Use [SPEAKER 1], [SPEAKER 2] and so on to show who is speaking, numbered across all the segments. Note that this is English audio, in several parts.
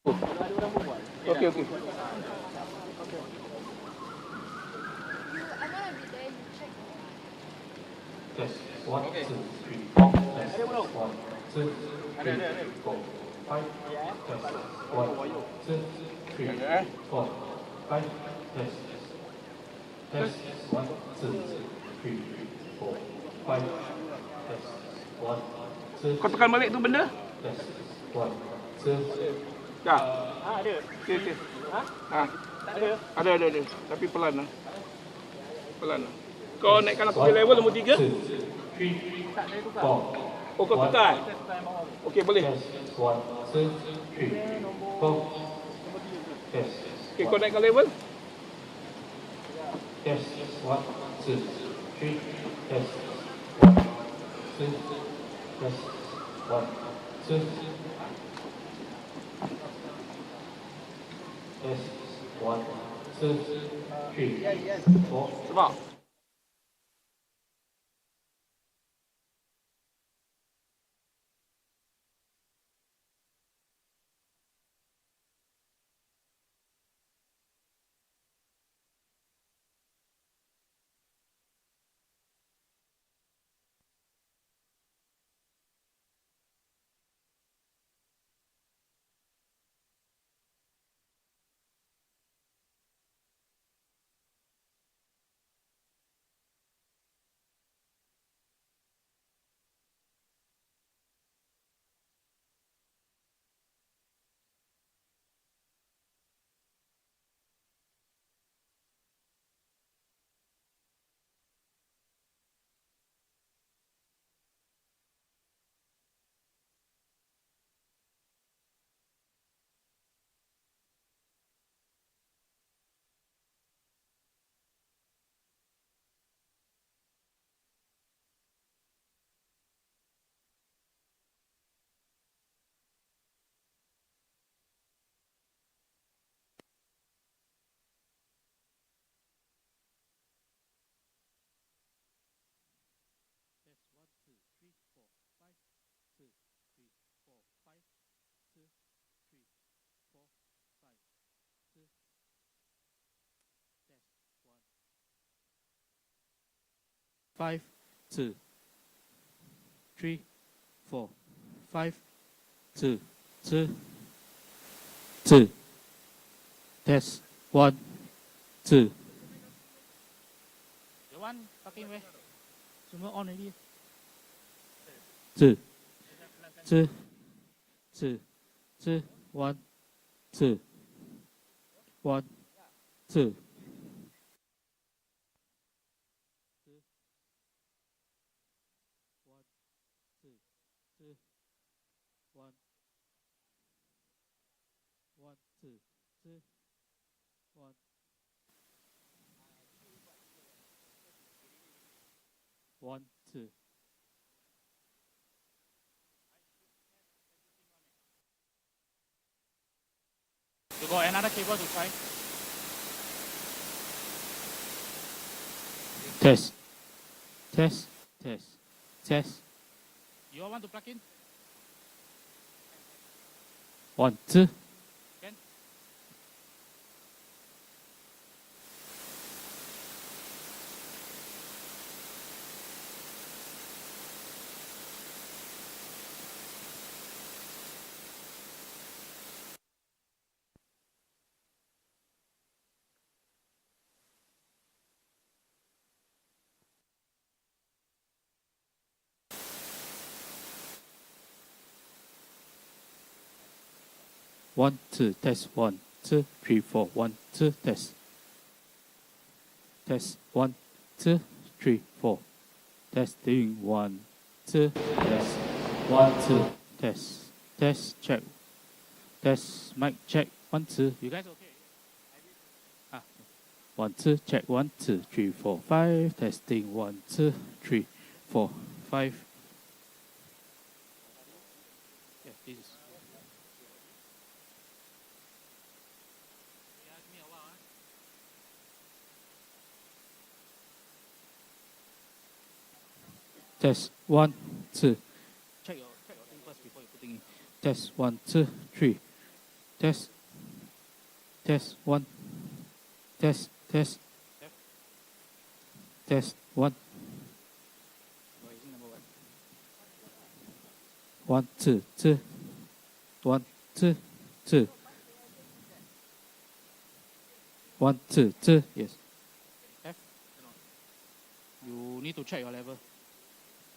[SPEAKER 1] Okey, okey.
[SPEAKER 2] Test 1, 2, 3, 4. Test 1, 2, 3, 4, 5. Test 1, 2, 3, 4, 5. Test. Test 1, 2, 3, 4, 5. Test 1, 2.
[SPEAKER 1] Kau tekan balik tu benda?
[SPEAKER 2] Test 1, 2.
[SPEAKER 1] Dah. Okey, okey. Ada. Tapi pelan lah. Pelan lah. Kau naikkan aku ke level nombor 3?
[SPEAKER 2] 2, 3, 4.
[SPEAKER 1] Oh, kau tukar? Okey, boleh.
[SPEAKER 2] Test 1, 2, 3, 4. Test.
[SPEAKER 1] Okey, kau naikkan level?
[SPEAKER 2] Test 1, 2, 3. Test 1, 2. Test 1, 2. Test 1, 2, 3, 4.
[SPEAKER 1] Sebab?
[SPEAKER 3] Five, 2, 3, 4, 5, 2, 2, 2. Test 1, 2. The one fucking way. Semua on already. 2, 2, 2, 2, 1, 2, 1, 2. One, two. You got another cable to try? Test. Test. Test. Test. You all want to plug in? 1, 2. Can? One, two, test 1, 2, 3, 4, 1, 2, test. Test 1, 2, 3, 4. Testing 1, 2, test. 1, 2, test. Test, check. Test, mic check. 1, 2. You guys okay? Ah. 1, 2, check. 1, 2, 3, 4, 5. Testing 1, 2, 3, 4, 5. Yeah, this is. Test 1, 2. Check your thing first before you putting in. Test 1, 2, 3. Test. Test 1. Test. Test. Test 1. 1 2 2. 1 2 2. 1 2 2. Yes. F. You need to check your level.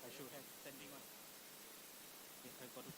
[SPEAKER 3] I should have standing one. Okay, I got it.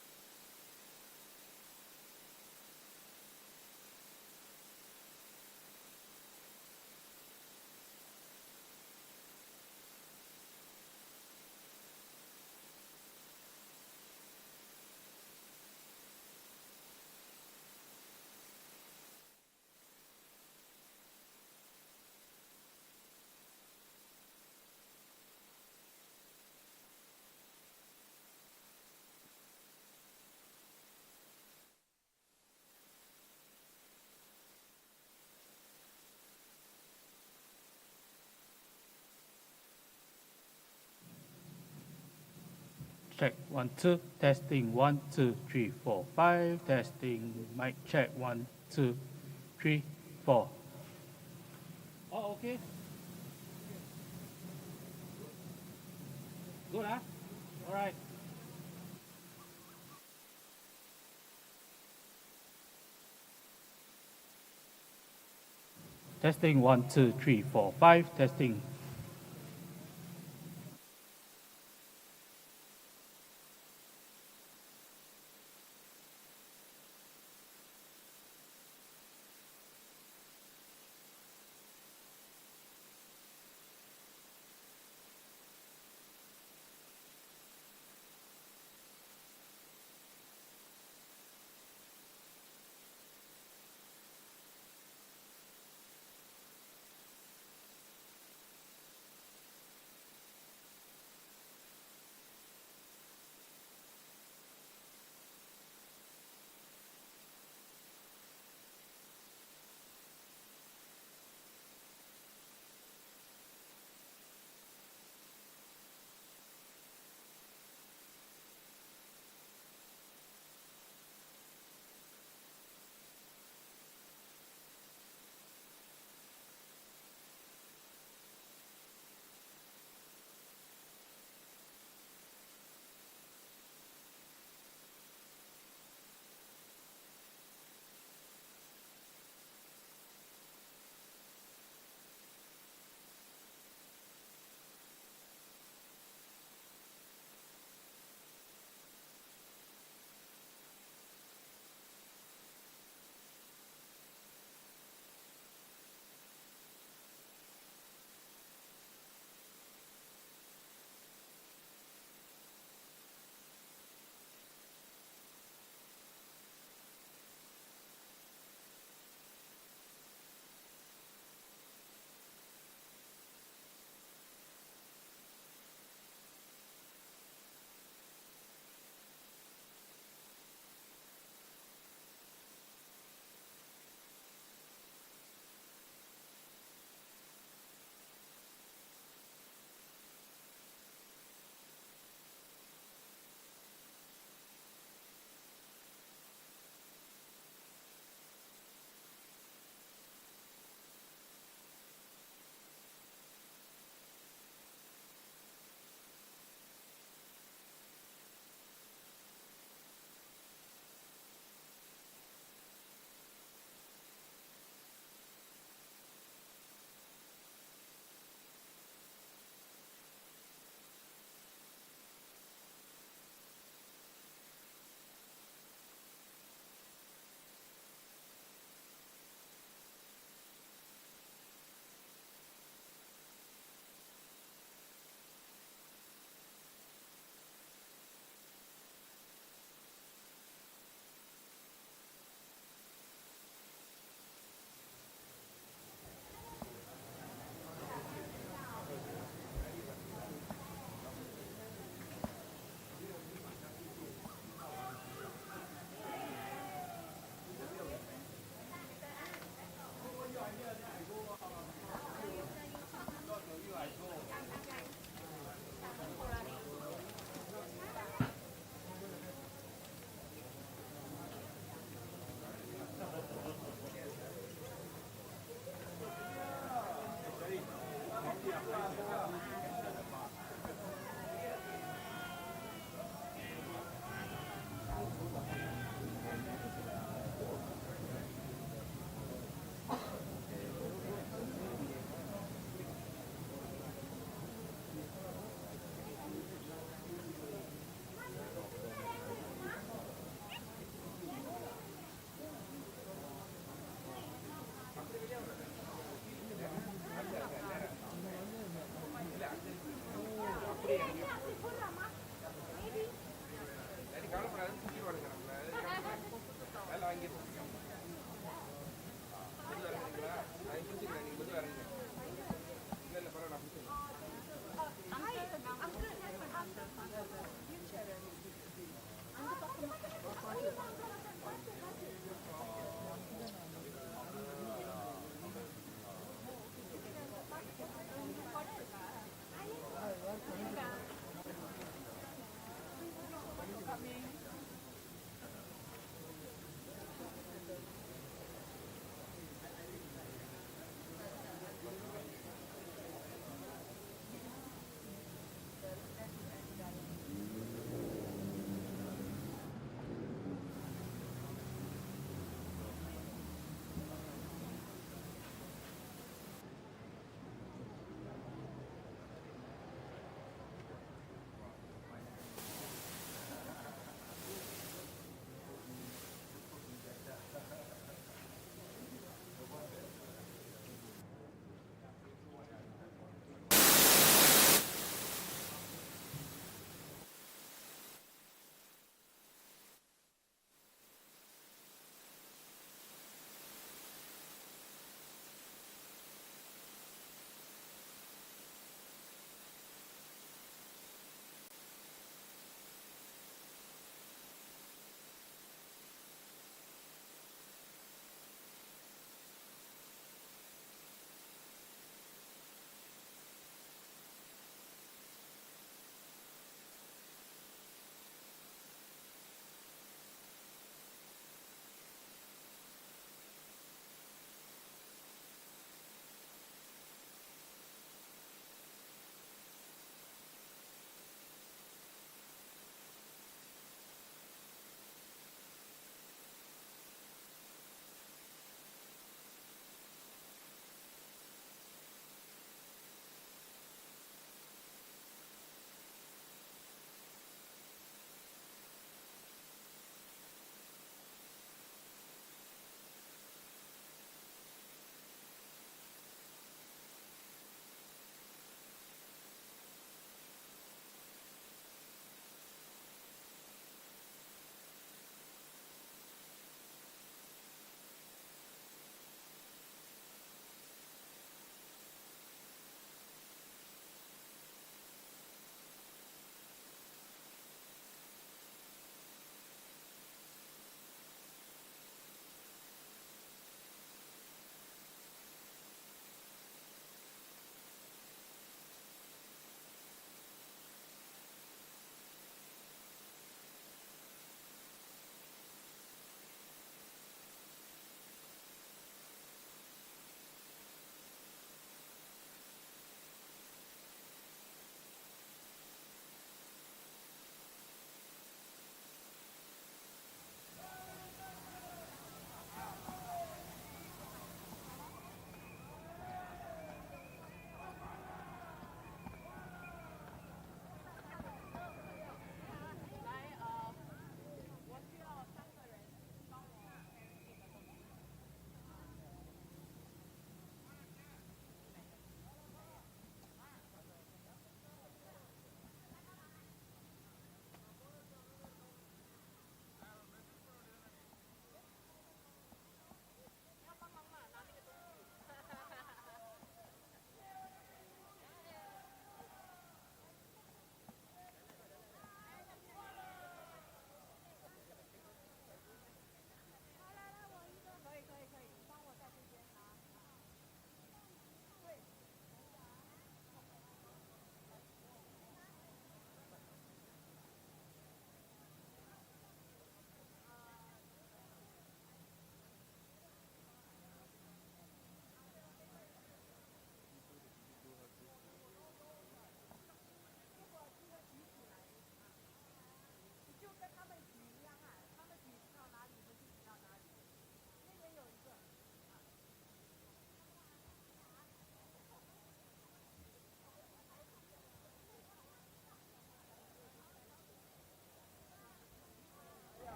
[SPEAKER 3] Check 1 2. Testing 1 2 3 4 5. Testing mic check 1 2 3 4. Oh, okay. Good, huh? All right. Testing 1 2 3 4 5. Testing.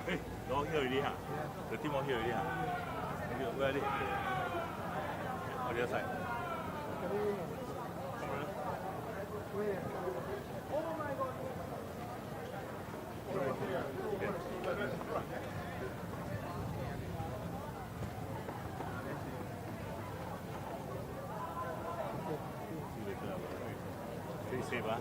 [SPEAKER 4] Hey, no here already, huh? The team all here already, huh? Where are they? On the other side. Stay safe, huh?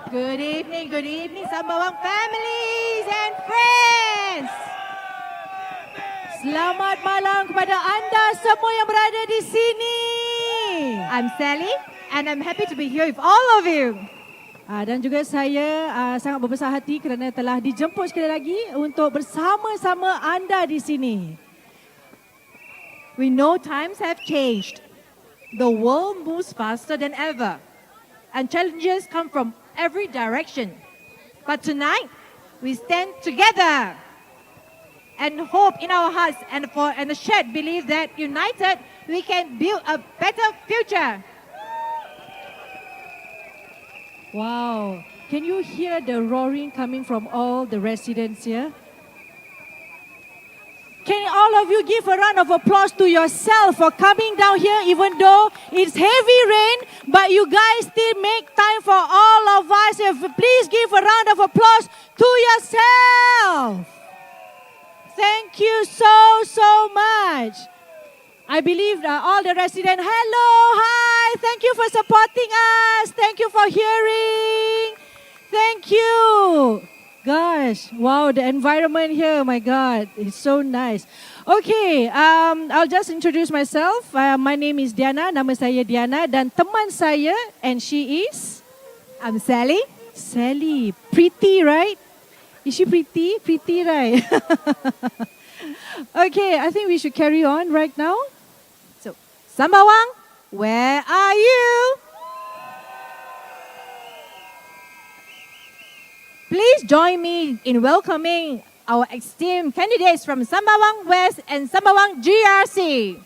[SPEAKER 5] Good evening, Sambawang families and friends. Selamat malam kepada anda semua yang berada di sini.
[SPEAKER 6] I'm Sally and I'm happy to be here with all of you.
[SPEAKER 5] Dan juga saya sangat berbesar hati kerana telah dijemput sekali lagi untuk bersama-sama anda di sini.
[SPEAKER 6] We know times have changed. The world moves faster than ever and challenges come from every direction. But tonight, we stand together and hope in our hearts and a shared belief that united, we can build a better future.
[SPEAKER 5] Wow, can you hear the roaring coming from all the residents here? Can all of you give a round of applause to yourself for coming down here even though it's heavy rain, but you guys still make time for all of us. Please give a round of applause to yourself. Thank you so much. I believe all the residents, hello, hi, thank you for supporting us. Thank you for hearing. Thank you. Gosh, wow, the environment here, my God, it's so nice. Okay, I'll just introduce myself. My name is Diana, nama saya Diana dan teman saya, and she is?
[SPEAKER 6] I'm Sally.
[SPEAKER 5] Sally, pretty, right? Is she pretty? Pretty, right? Okay, I think we should carry on right now.
[SPEAKER 6] So, Sambawang, where are you? Please join me in welcoming our esteemed candidates from Sambawang West and Sambawang GRC.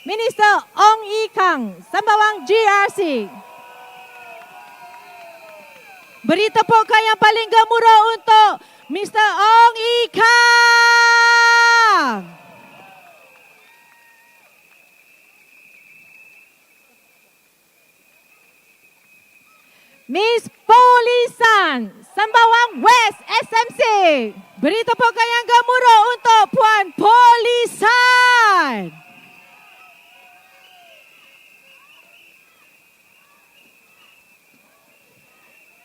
[SPEAKER 6] Minister Ong Yi Kang, Sambawang GRC.
[SPEAKER 5] Beri tepukan yang paling gemuruh untuk Mr. Ong Yi Kang.
[SPEAKER 6] Miss Polisan, Sambawang West SMC.
[SPEAKER 5] Beri tepukan yang gemuruh untuk Puan Polisan.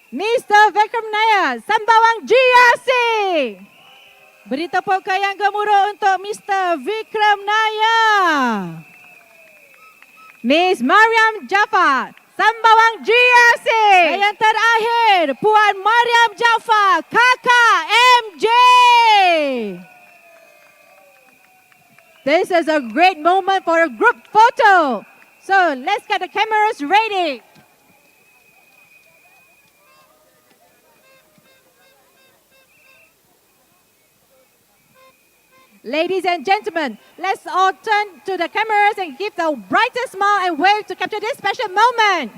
[SPEAKER 6] Mr. Vikram Nair, Sambawang GRC.
[SPEAKER 5] Beri tepukan yang gemuruh untuk Mr. Vikram Nair.
[SPEAKER 6] Miss Mariam Jaafar, Sambawang GRC.
[SPEAKER 5] Dan yang terakhir, Puan Mariam Jaafar, Kakak MJ.
[SPEAKER 6] This is a great moment for a group photo. So let's get the cameras ready. Ladies and gentlemen, let's all turn to the cameras and give the brightest smile and wave to capture this special moment.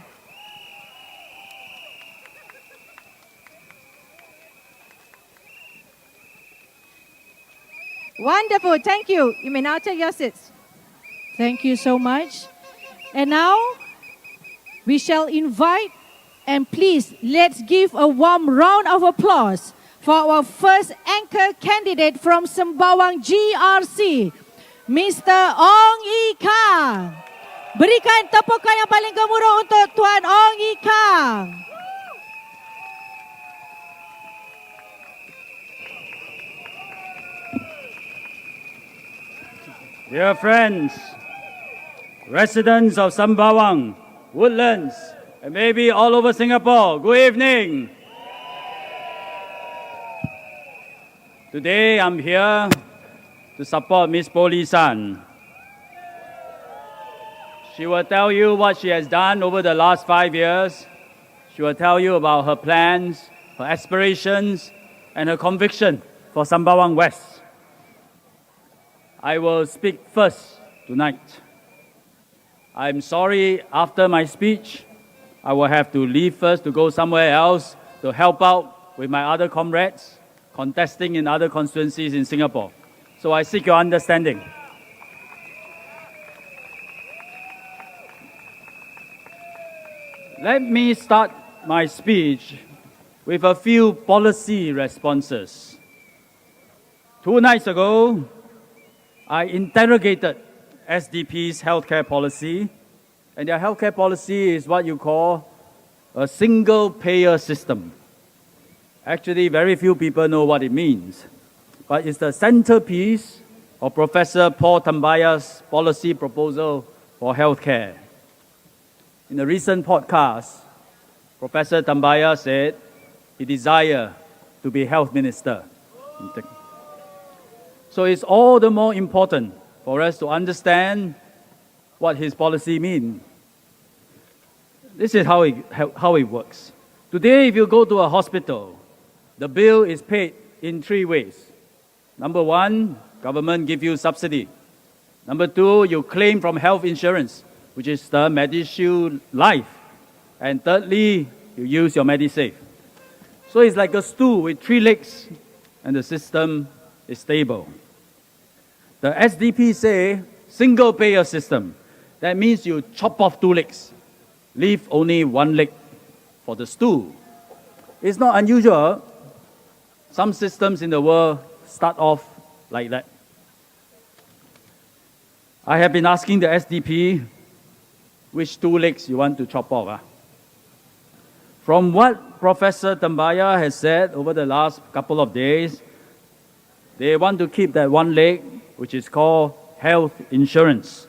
[SPEAKER 6] Wonderful, thank you. You may now take your seats.
[SPEAKER 5] Thank you so much. And now, we shall invite, and please, let's give a warm round of applause for our first anchor candidate from Sembawang GRC, Mr. Ong Yi Kang. Berikan tepukan yang paling gemuruh untuk Tuan Ong Yi Kang.
[SPEAKER 7] Dear friends, residents of Sembawang, Woodlands, and maybe all over Singapore, good evening. Today I'm here to support Miss Polisan. She will tell you what she has done over the last 5 years. She will tell you about her plans, her aspirations, and her conviction for Sembawang West. I will speak first tonight. I'm sorry, after my speech, I will have to leave first to go somewhere else to help out with my other comrades contesting in other constituencies in Singapore. So I seek your understanding. Let me start my speech with a few policy responses. 2 nights ago, I interrogated SDP's healthcare policy, and their healthcare policy is what you call a single-payer system. Actually, very few people know what it means, but it's the centerpiece of Professor Paul Tambaya's policy proposal for healthcare. In a recent podcast, Professor Tambaya said he desired to be health minister. So it's all the more important for us to understand what his policy means. This is how it works. Today, if you go to a hospital, the bill is paid in 3 ways. Number 1, government give you subsidy. Number 2, you claim from health insurance, which is the MediShield Life. And thirdly, you use your MediSave. So it's like a stool with 3 legs, and the system is stable. The SDP say single-payer system. That means you chop off 2 legs, leave only 1 leg for the stool. It's not unusual. Some systems in the world start off like that. I have been asking the SDP which 2 legs you want to chop off. From what Professor Tambaya has said over the last couple of days, they want to keep that 1 leg, which is called health insurance.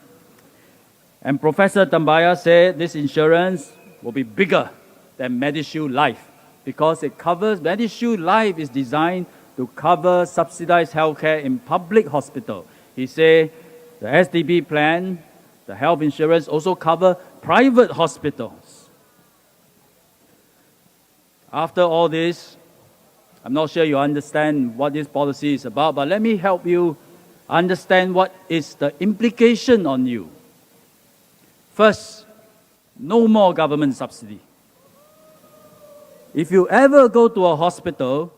[SPEAKER 7] And Professor Tambaya said this insurance will be bigger than MediShield Life because it covers, MediShield Life is designed to cover subsidized healthcare in public hospital. He said the SDP plan, the health insurance also cover private hospitals. After all this, I'm not sure you understand what this policy is about, but let me help you understand what is the implication on you. First, no more government subsidy. If you ever go to a hospital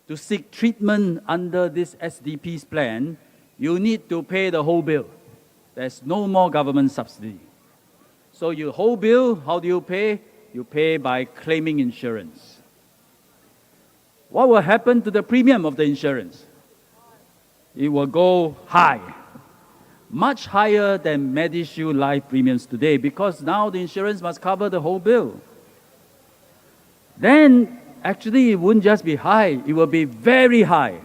[SPEAKER 7] to seek treatment under this SDP's plan, you need to pay the whole bill. There's no more government subsidy. So your whole bill, how do you pay? You pay by claiming insurance. What will happen to the premium of the insurance? It will go high, much higher than MediShield Life premiums today, because now the insurance must cover the whole bill. Then, actually, it wouldn't just be high, it will be very high,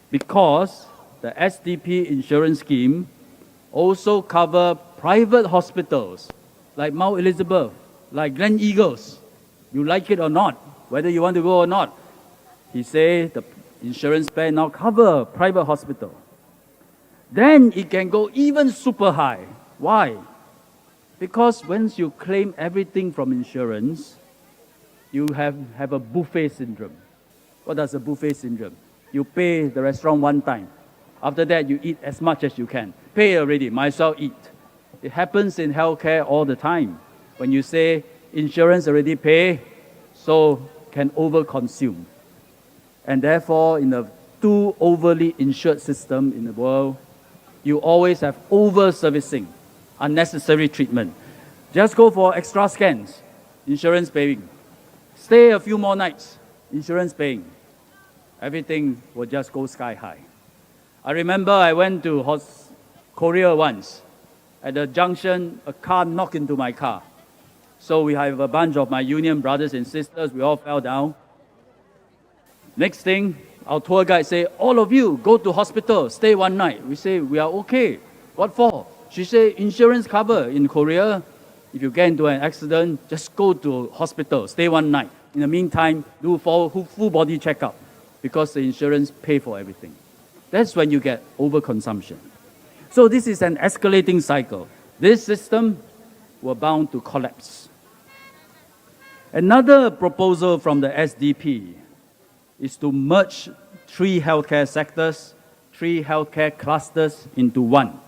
[SPEAKER 7] because the SDP insurance scheme also cover private hospitals, like Mount Elizabeth, like Glen Eagles. You like it or not, whether you want to go or not. He said the insurance plan now cover private hospital. Then it can go even super high. Why? Because once you claim everything from insurance, you have a buffet syndrome. What does a buffet syndrome? You pay the restaurant 1 time. After that, you eat as much as you can. Pay already, might as well eat. It happens in healthcare all the time. When you say insurance already pay, so can overconsume. And therefore, in a too overly insured system in the world, you always have over-servicing, unnecessary treatment. Just go for extra scans, insurance paying. Stay a few more nights, insurance paying. Everything will just go sky high. I remember I went to Korea once. At the junction, a car knocked into my car. So we have a bunch of my union brothers and sisters, we all fell down. Next thing, our tour guide say, all of you go to hospital, stay 1 night. We say, we are okay. What for? She say, insurance cover in Korea. If you get into an accident, just go to hospital, stay 1 night. In the meantime, do full body checkup because the insurance pay for everything. That's when you get overconsumption. So this is an escalating cycle. This system will bound to collapse. Another proposal from the SDP is to merge 3 healthcare sectors, 3 healthcare clusters into 1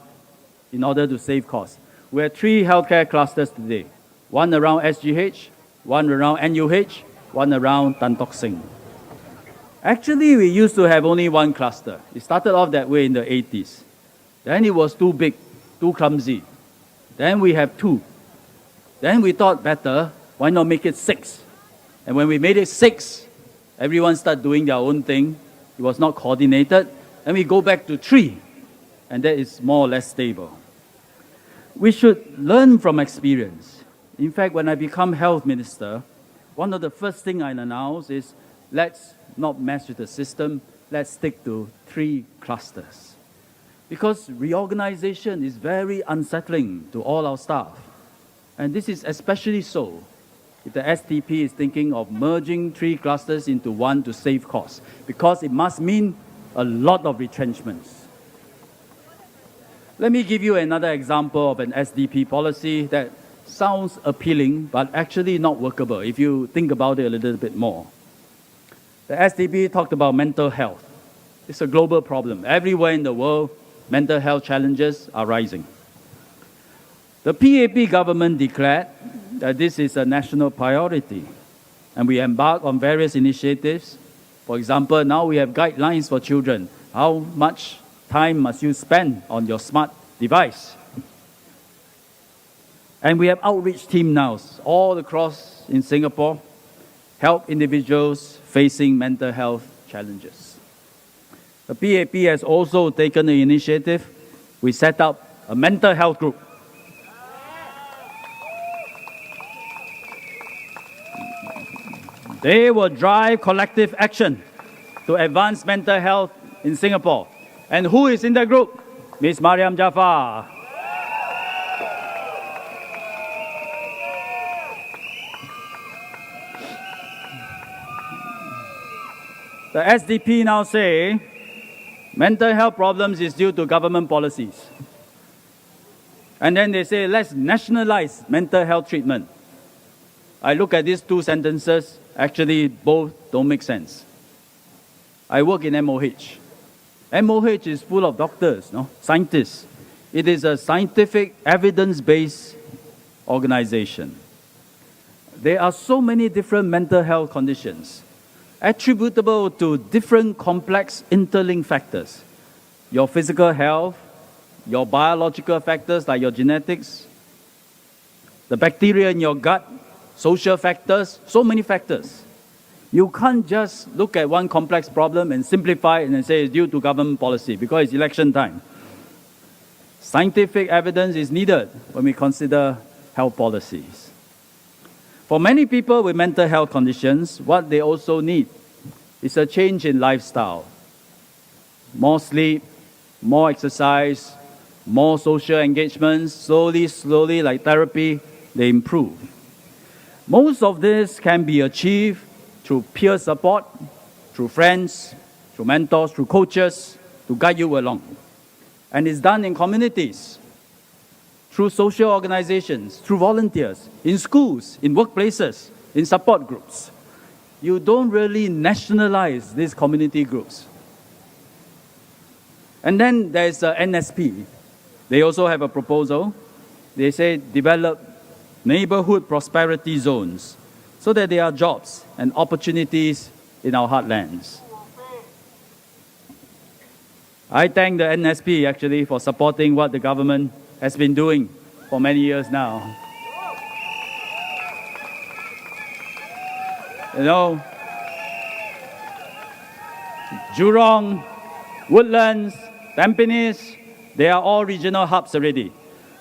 [SPEAKER 7] in order to save costs. We have 3 healthcare clusters today. 1 around SGH, 1 around NUH, 1 around Tan Tock Seng. Actually, we used to have only 1 cluster. It started off that way in the 80s. Then it was too big, too clumsy. Then we have 2. Then we thought better, why not make it 6? And when we made it 6, everyone started doing their own thing. It was not coordinated. And we go back to 3. And that is more or less stable. We should learn from experience. In fact, when I become health minister, one of the first things I announced is let's not mess with the system, let's stick to 3 clusters. Because reorganization is very unsettling to all our staff. And this is especially so if the STP is thinking of merging 3 clusters into one to save costs, because it must mean a lot of retrenchments. Let me give you another example of an SDP policy that sounds appealing, but actually not workable if you think about it a little bit more. The SDP talked about mental health. It's a global problem. Everywhere in the world, mental health challenges are rising. The PAP government declared that this is a national priority, and we embarked on various initiatives. For example, now we have guidelines for children. How much time must you spend on your smart device? And we have outreach teams now all across in Singapore, help individuals facing mental health challenges. The PAP has also taken the initiative. We set up a mental health group. They will drive collective action to advance mental health in Singapore. And who is in the group? Ms. Mariam Jafar. The SDP now say mental health problems is due to government policies. And then they say, let's nationalize mental health treatment. I look at these 2 sentences, actually both don't make sense. I work in MOH. MOH is full of doctors, scientists. It is a scientific, evidence-based organization. There are so many different mental health conditions attributable to different complex interlinked factors. Your physical health, your biological factors like your genetics, the bacteria in your gut, social factors, so many factors. You can't just look at one complex problem and simplify it and say it's due to government policy because it's election time. Scientific evidence is needed when we consider health policies. For many people with mental health conditions, what they also need is a change in lifestyle. More sleep, more exercise, more social engagements, slowly, like therapy, they improve. Most of this can be achieved through peer support, through friends, through mentors, through coaches to guide you along. And it's done in communities, through social organizations, through volunteers, in schools, in workplaces, in support groups. You don't really nationalize these community groups. And then there's NSP. They also have a proposal. They say develop neighborhood prosperity zones so that there are jobs and opportunities in our heartlands. I thank the NSP actually for supporting what the government has been doing for many years now. You know, Jurong, Woodlands, Tampines, they are all regional hubs already.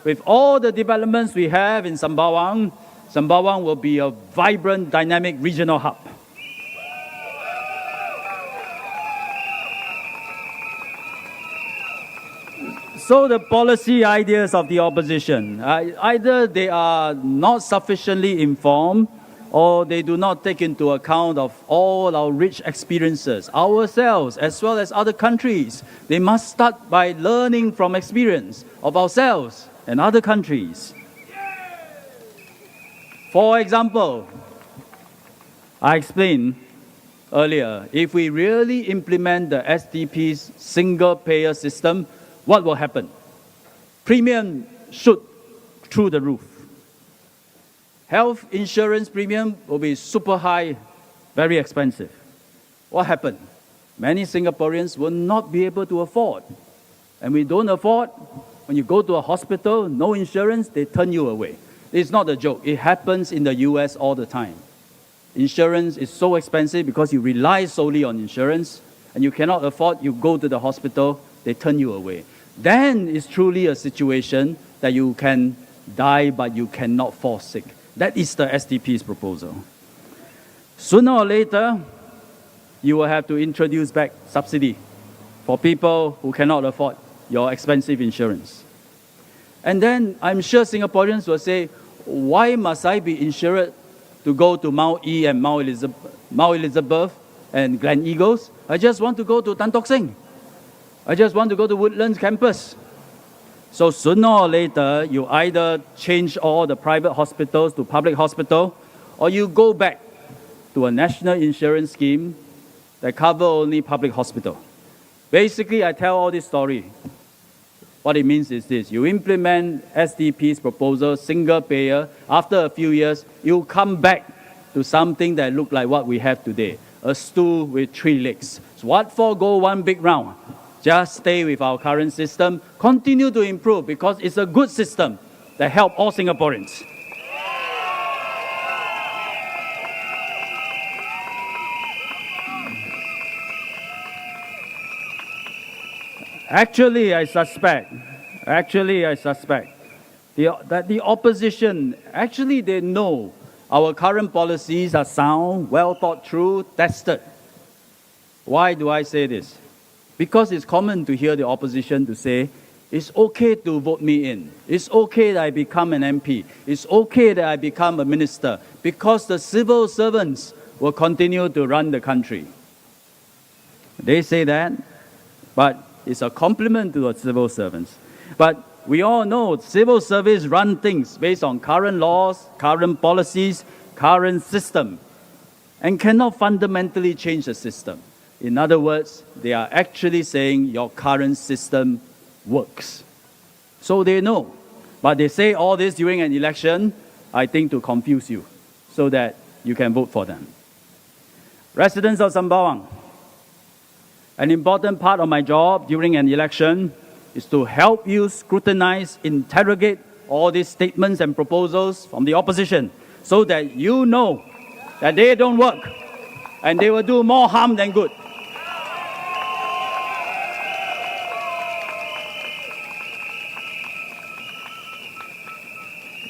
[SPEAKER 7] With all the developments we have in Sembawang, Sembawang will be a vibrant, dynamic regional hub. So the policy ideas of the opposition, either they are not sufficiently informed or they do not take into account of all our rich experiences, ourselves as well as other countries. They must start by learning from experience of ourselves and other countries. For example, I explained earlier, if we really implement the STP's single-payer system, what will happen? Premium shoot through the roof. Health insurance premium will be super high, very expensive. What happened? Many Singaporeans will not be able to afford. And we don't afford, when you go to a hospital, no insurance, they turn you away. It's not a joke. It happens in the US all the time. Insurance is so expensive because you rely solely on insurance and you cannot afford, you go to the hospital, they turn you away. Then it's truly a situation that you can die but you cannot fall sick. That is the STP's proposal. Sooner or later, you will have to introduce back subsidy for people who cannot afford your expensive insurance. And then I'm sure Singaporeans will say, why must I be insured to go to Mount E and Mount Elizabeth and Glen Eagles? I just want to go to Tan Tock Seng. I just want to go to Woodlands campus. So sooner or later, you either change all the private hospitals to public hospital, or you go back to a national insurance scheme that cover only public hospital. Basically, I tell all this story. What it means is this: you implement SDP's proposal, single payer. After a few years, you come back to something that looks like what we have today, a stool with 3 legs. So what for go one big round? Just stay with our current system, continue to improve, because it's a good system that helps all Singaporeans. Actually, I suspect that the opposition, actually they know our current policies are sound, well thought through, tested. Why do I say this? Because it's common to hear the opposition to say, it's okay to vote me in. It's okay that I become an MP. It's okay that I become a minister, because the civil servants will continue to run the country. They say that, but it's a compliment to the civil servants. But we all know civil service run things based on current laws, current policies, current system, and cannot fundamentally change the system. In other words, they are actually saying your current system works. So they know. But they say all this during an election, I think, to confuse you, so that you can vote for them. Residents of Sembawang, an important part of my job during an election is to help you scrutinize, interrogate all these statements and proposals from the opposition, so that you know that they don't work and they will do more harm than good.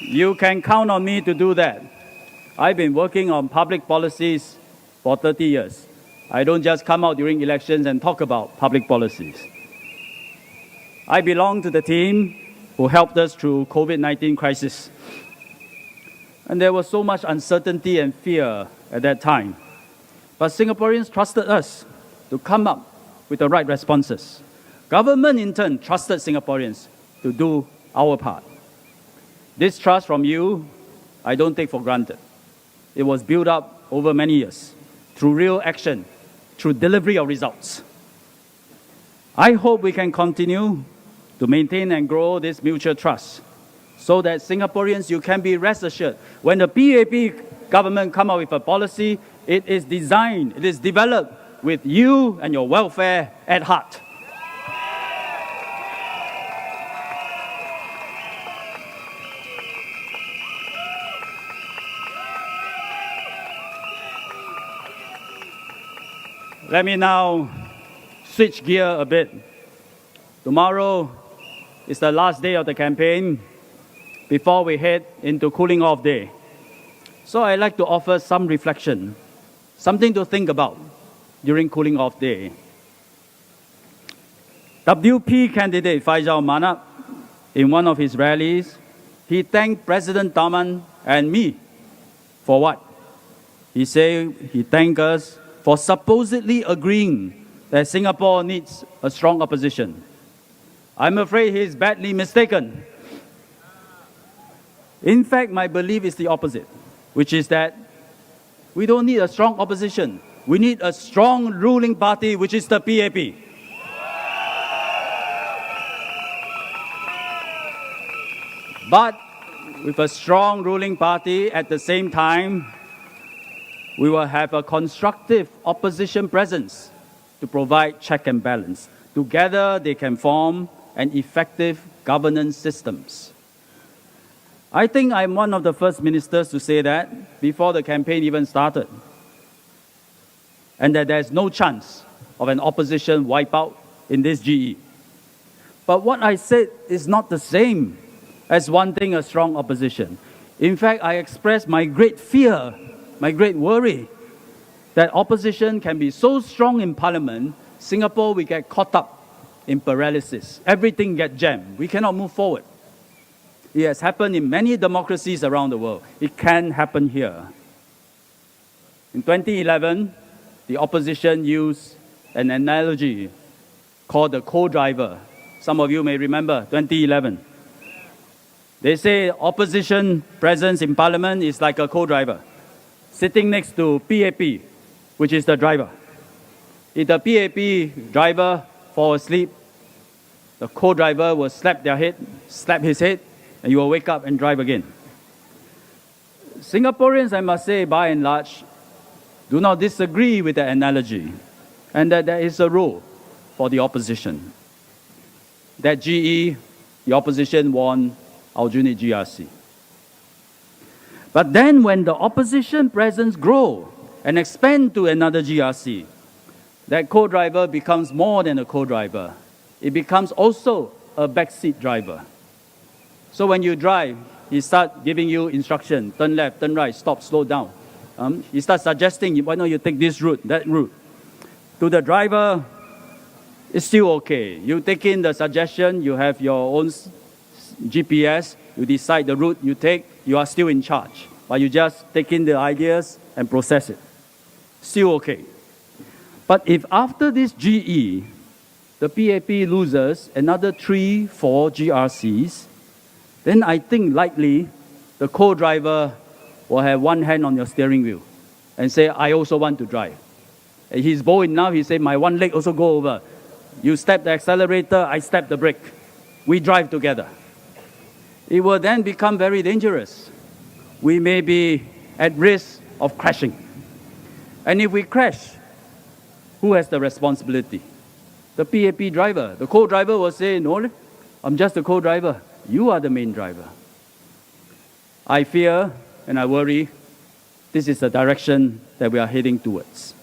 [SPEAKER 7] You can count on me to do that. I've been working on public policies for 30 years. I don't just come out during elections and talk about public policies. I belong to the team who helped us through COVID-19 crisis. And there was so much uncertainty and fear at that time. But Singaporeans trusted us to come up with the right responses. Government, in turn, trusted Singaporeans to do our part. This trust from you, I don't take for granted. It was built up over many years through real action, through delivery of results. I hope we can continue to maintain and grow this mutual trust, so that Singaporeans, you can be rest assured, when the PAP government come up with a policy, it is designed, it is developed with you and your welfare at heart. Let me now switch gear a bit. Tomorrow is the last day of the campaign before we head into cooling off day. So I'd like to offer some reflection, something to think about during cooling off day. WP candidate Faisal Manap, in one of his rallies, he thanked President Taman and me for what? He said he thanked us for supposedly agreeing that Singapore needs a strong opposition. I'm afraid he's badly mistaken. In fact, my belief is the opposite, which is that we don't need a strong opposition. We need a strong ruling party, which is the PAP. But with a strong ruling party, at the same time, we will have a constructive opposition presence to provide check and balance. Together, they can form an effective governance systems. I think I'm one of the first ministers to say that before the campaign even started, and that there's no chance of an opposition wipeout in this GE. But what I said is not the same as wanting a strong opposition. In fact, I expressed my great fear, my great worry, that opposition can be so strong in parliament, Singapore will get caught up in paralysis. Everything gets jammed. We cannot move forward. It has happened in many democracies around the world. It can happen here. In 2011, the opposition used an analogy called the co-driver. Some of you may remember 2011. They say opposition presence in parliament is like a co-driver, sitting next to PAP, which is the driver. If the PAP driver fall asleep, the co-driver will slap his head, and you will wake up and drive again. Singaporeans, I must say, by and large, do not disagree with the analogy, and that there is a role for the opposition. That GE, the opposition won our unit GRC. But then when the opposition presence grow and expand to another GRC, that co-driver becomes more than a co-driver. It becomes also a backseat driver. So when you drive, he starts giving you instruction, turn left, turn right, stop, slow down. He starts suggesting, why don't you take this route, that route. To the driver, it's still okay. You take in the suggestion, you have your own GPS, you decide the route you take, you are still in charge. But you just take in the ideas and process it. Still okay. But if after this GE, the PAP loses another 3-4 GRCs, then I think likely the co-driver will have one hand on your steering wheel and say, I also want to drive. And he's bold enough, he say, my one leg also go over. You step the accelerator, I step the brake. We drive together. It will then become very dangerous. We may be at risk of crashing. And if we crash, who has the responsibility? The PAP driver. The co-driver will say, no, I'm just the co-driver. You are the main driver. I fear and I worry this is the direction that we are heading towards.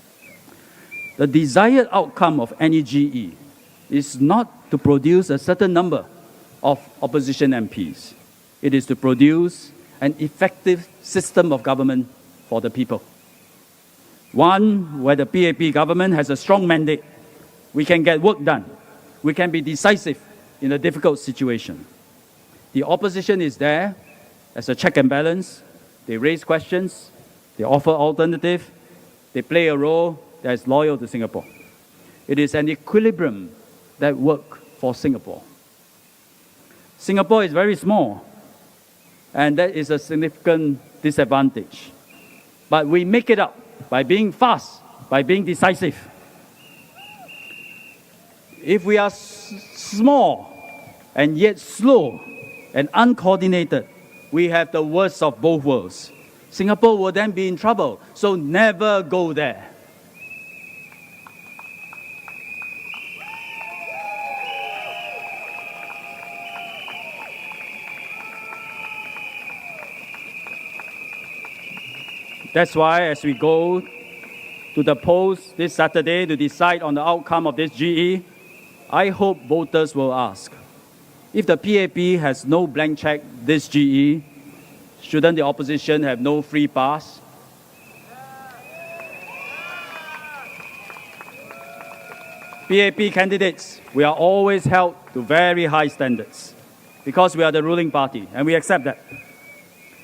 [SPEAKER 7] The desired outcome of any GE is not to produce a certain number of opposition MPs. It is to produce an effective system of government for the people. One where the PAP government has a strong mandate. We can get work done. We can be decisive in a difficult situation. The opposition is there as a check and balance. They raise questions. They offer alternative. They play a role that is loyal to Singapore. It is an equilibrium that works for Singapore. Singapore is very small, and that is a significant disadvantage. But we make it up by being fast, by being decisive. If we are small and yet slow and uncoordinated, we have the worst of both worlds. Singapore will then be in trouble, so never go there. That's why as we go to the polls this Saturday to decide on the outcome of this GE, I hope voters will ask, if the PAP has no blank check this GE, shouldn't the opposition have no free pass? PAP candidates, we are always held to very high standards because we are the ruling party and we accept that.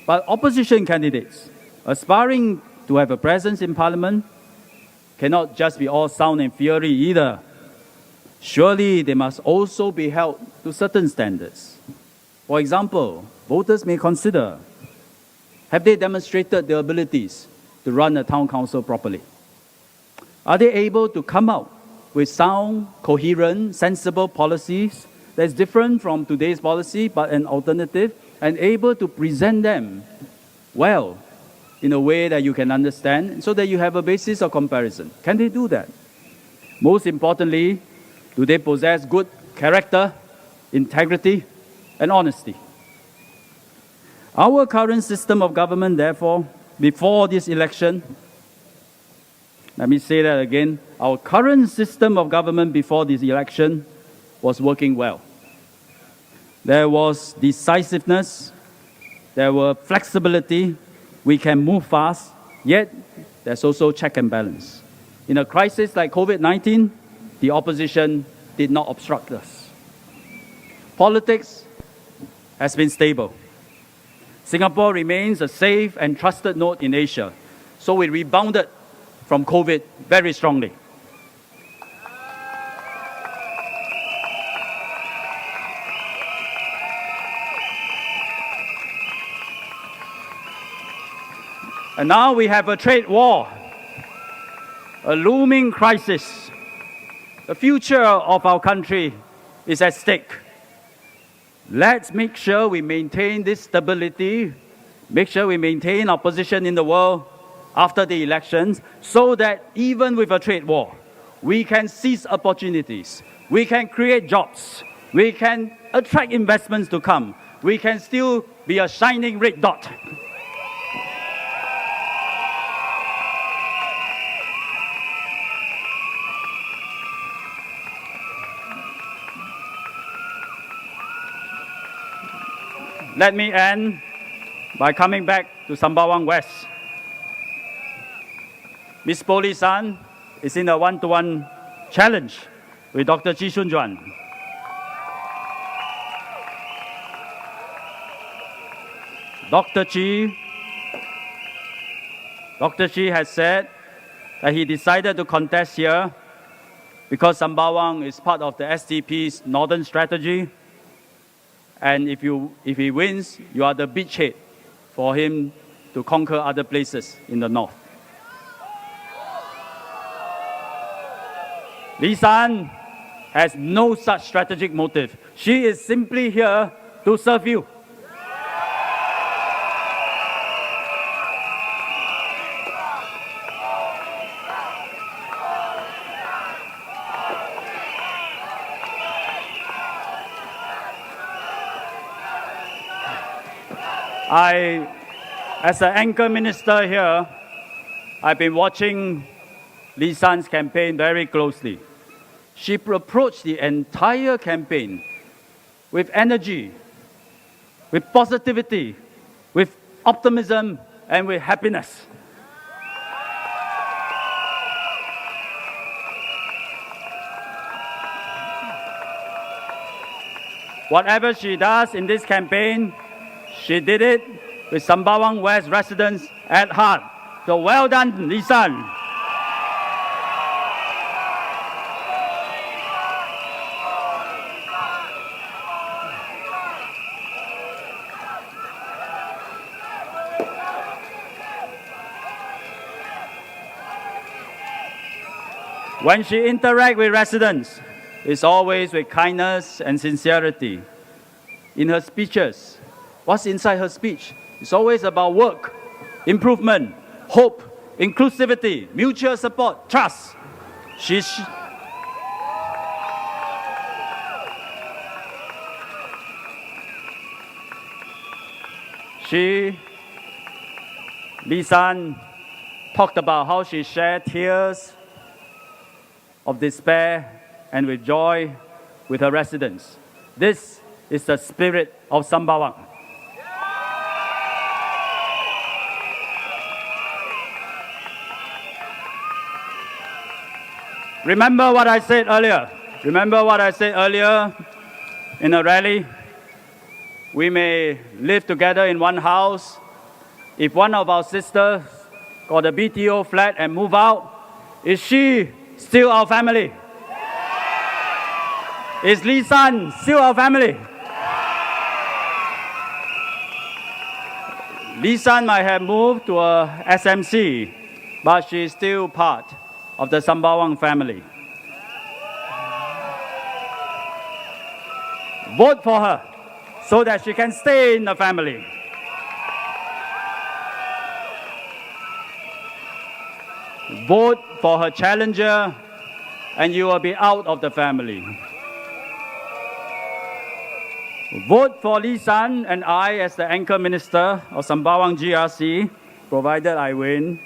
[SPEAKER 7] But opposition candidates, aspiring to have a presence in parliament, cannot just be all sound and fury either. Surely they must also be held to certain standards. For example, voters may consider, have they demonstrated their abilities to run a town council properly? Are they able to come out with sound, coherent, sensible policies that is different from today's policy but an alternative, and able to present them well in a way that you can understand so that you have a basis of comparison? Can they do that? Most importantly, do they possess good character, integrity, and honesty? Our current system of government, therefore, before this election, let me say that again, our current system of government before this election was working well. There was decisiveness, there was flexibility, we can move fast, yet there's also check and balance. In a crisis like COVID-19, the opposition did not obstruct us. Politics has been stable. Singapore remains a safe and trusted node in Asia, so we rebounded from COVID very strongly. And now we have a trade war, a looming crisis. The future of our country is at stake. Let's make sure we maintain this stability, make sure we maintain our position in the world after the elections, so that even with a trade war, we can seize opportunities, we can create jobs, we can attract investments to come, we can still be a shining red dot. Let me end by coming back to Sembawang West. Ms. Poli San is in a one-to-one challenge with Dr. Chi Shun Juan. Dr. Chi has said that he decided to contest here because Sembawang is part of the SDP's Northern Strategy. And if he wins, you are the beachhead for him to conquer other places in the north. Lee San has no such strategic motive. She is simply here to serve you. As an anchor minister here, I've been watching Lee San's campaign very closely. She approached the entire campaign with energy, with positivity, with optimism, and with happiness. Whatever she does in this campaign, she did it with Sembawang West residents at heart. So well done, Lee San. When she interacts with residents, it's always with kindness and sincerity. In her speeches, what's inside her speech? It's always about work, improvement, hope, inclusivity, mutual support, trust. Lee San, talked about how she shared tears of despair and with joy with her residents. This is the spirit of Sembawang. Remember what I said earlier. Remember what I said earlier in a rally? We may live together in one house. If one of our sisters got a BTO flat and move out, is she still our family? Is Lee San still our family? Lee San might have moved to a SMC, but she is still part of the Sembawang family. Vote for her so that she can stay in the family. Vote for her challenger and you will be out of the family. Vote for Lee San and I as the anchor minister of Sembawang GRC, provided I win,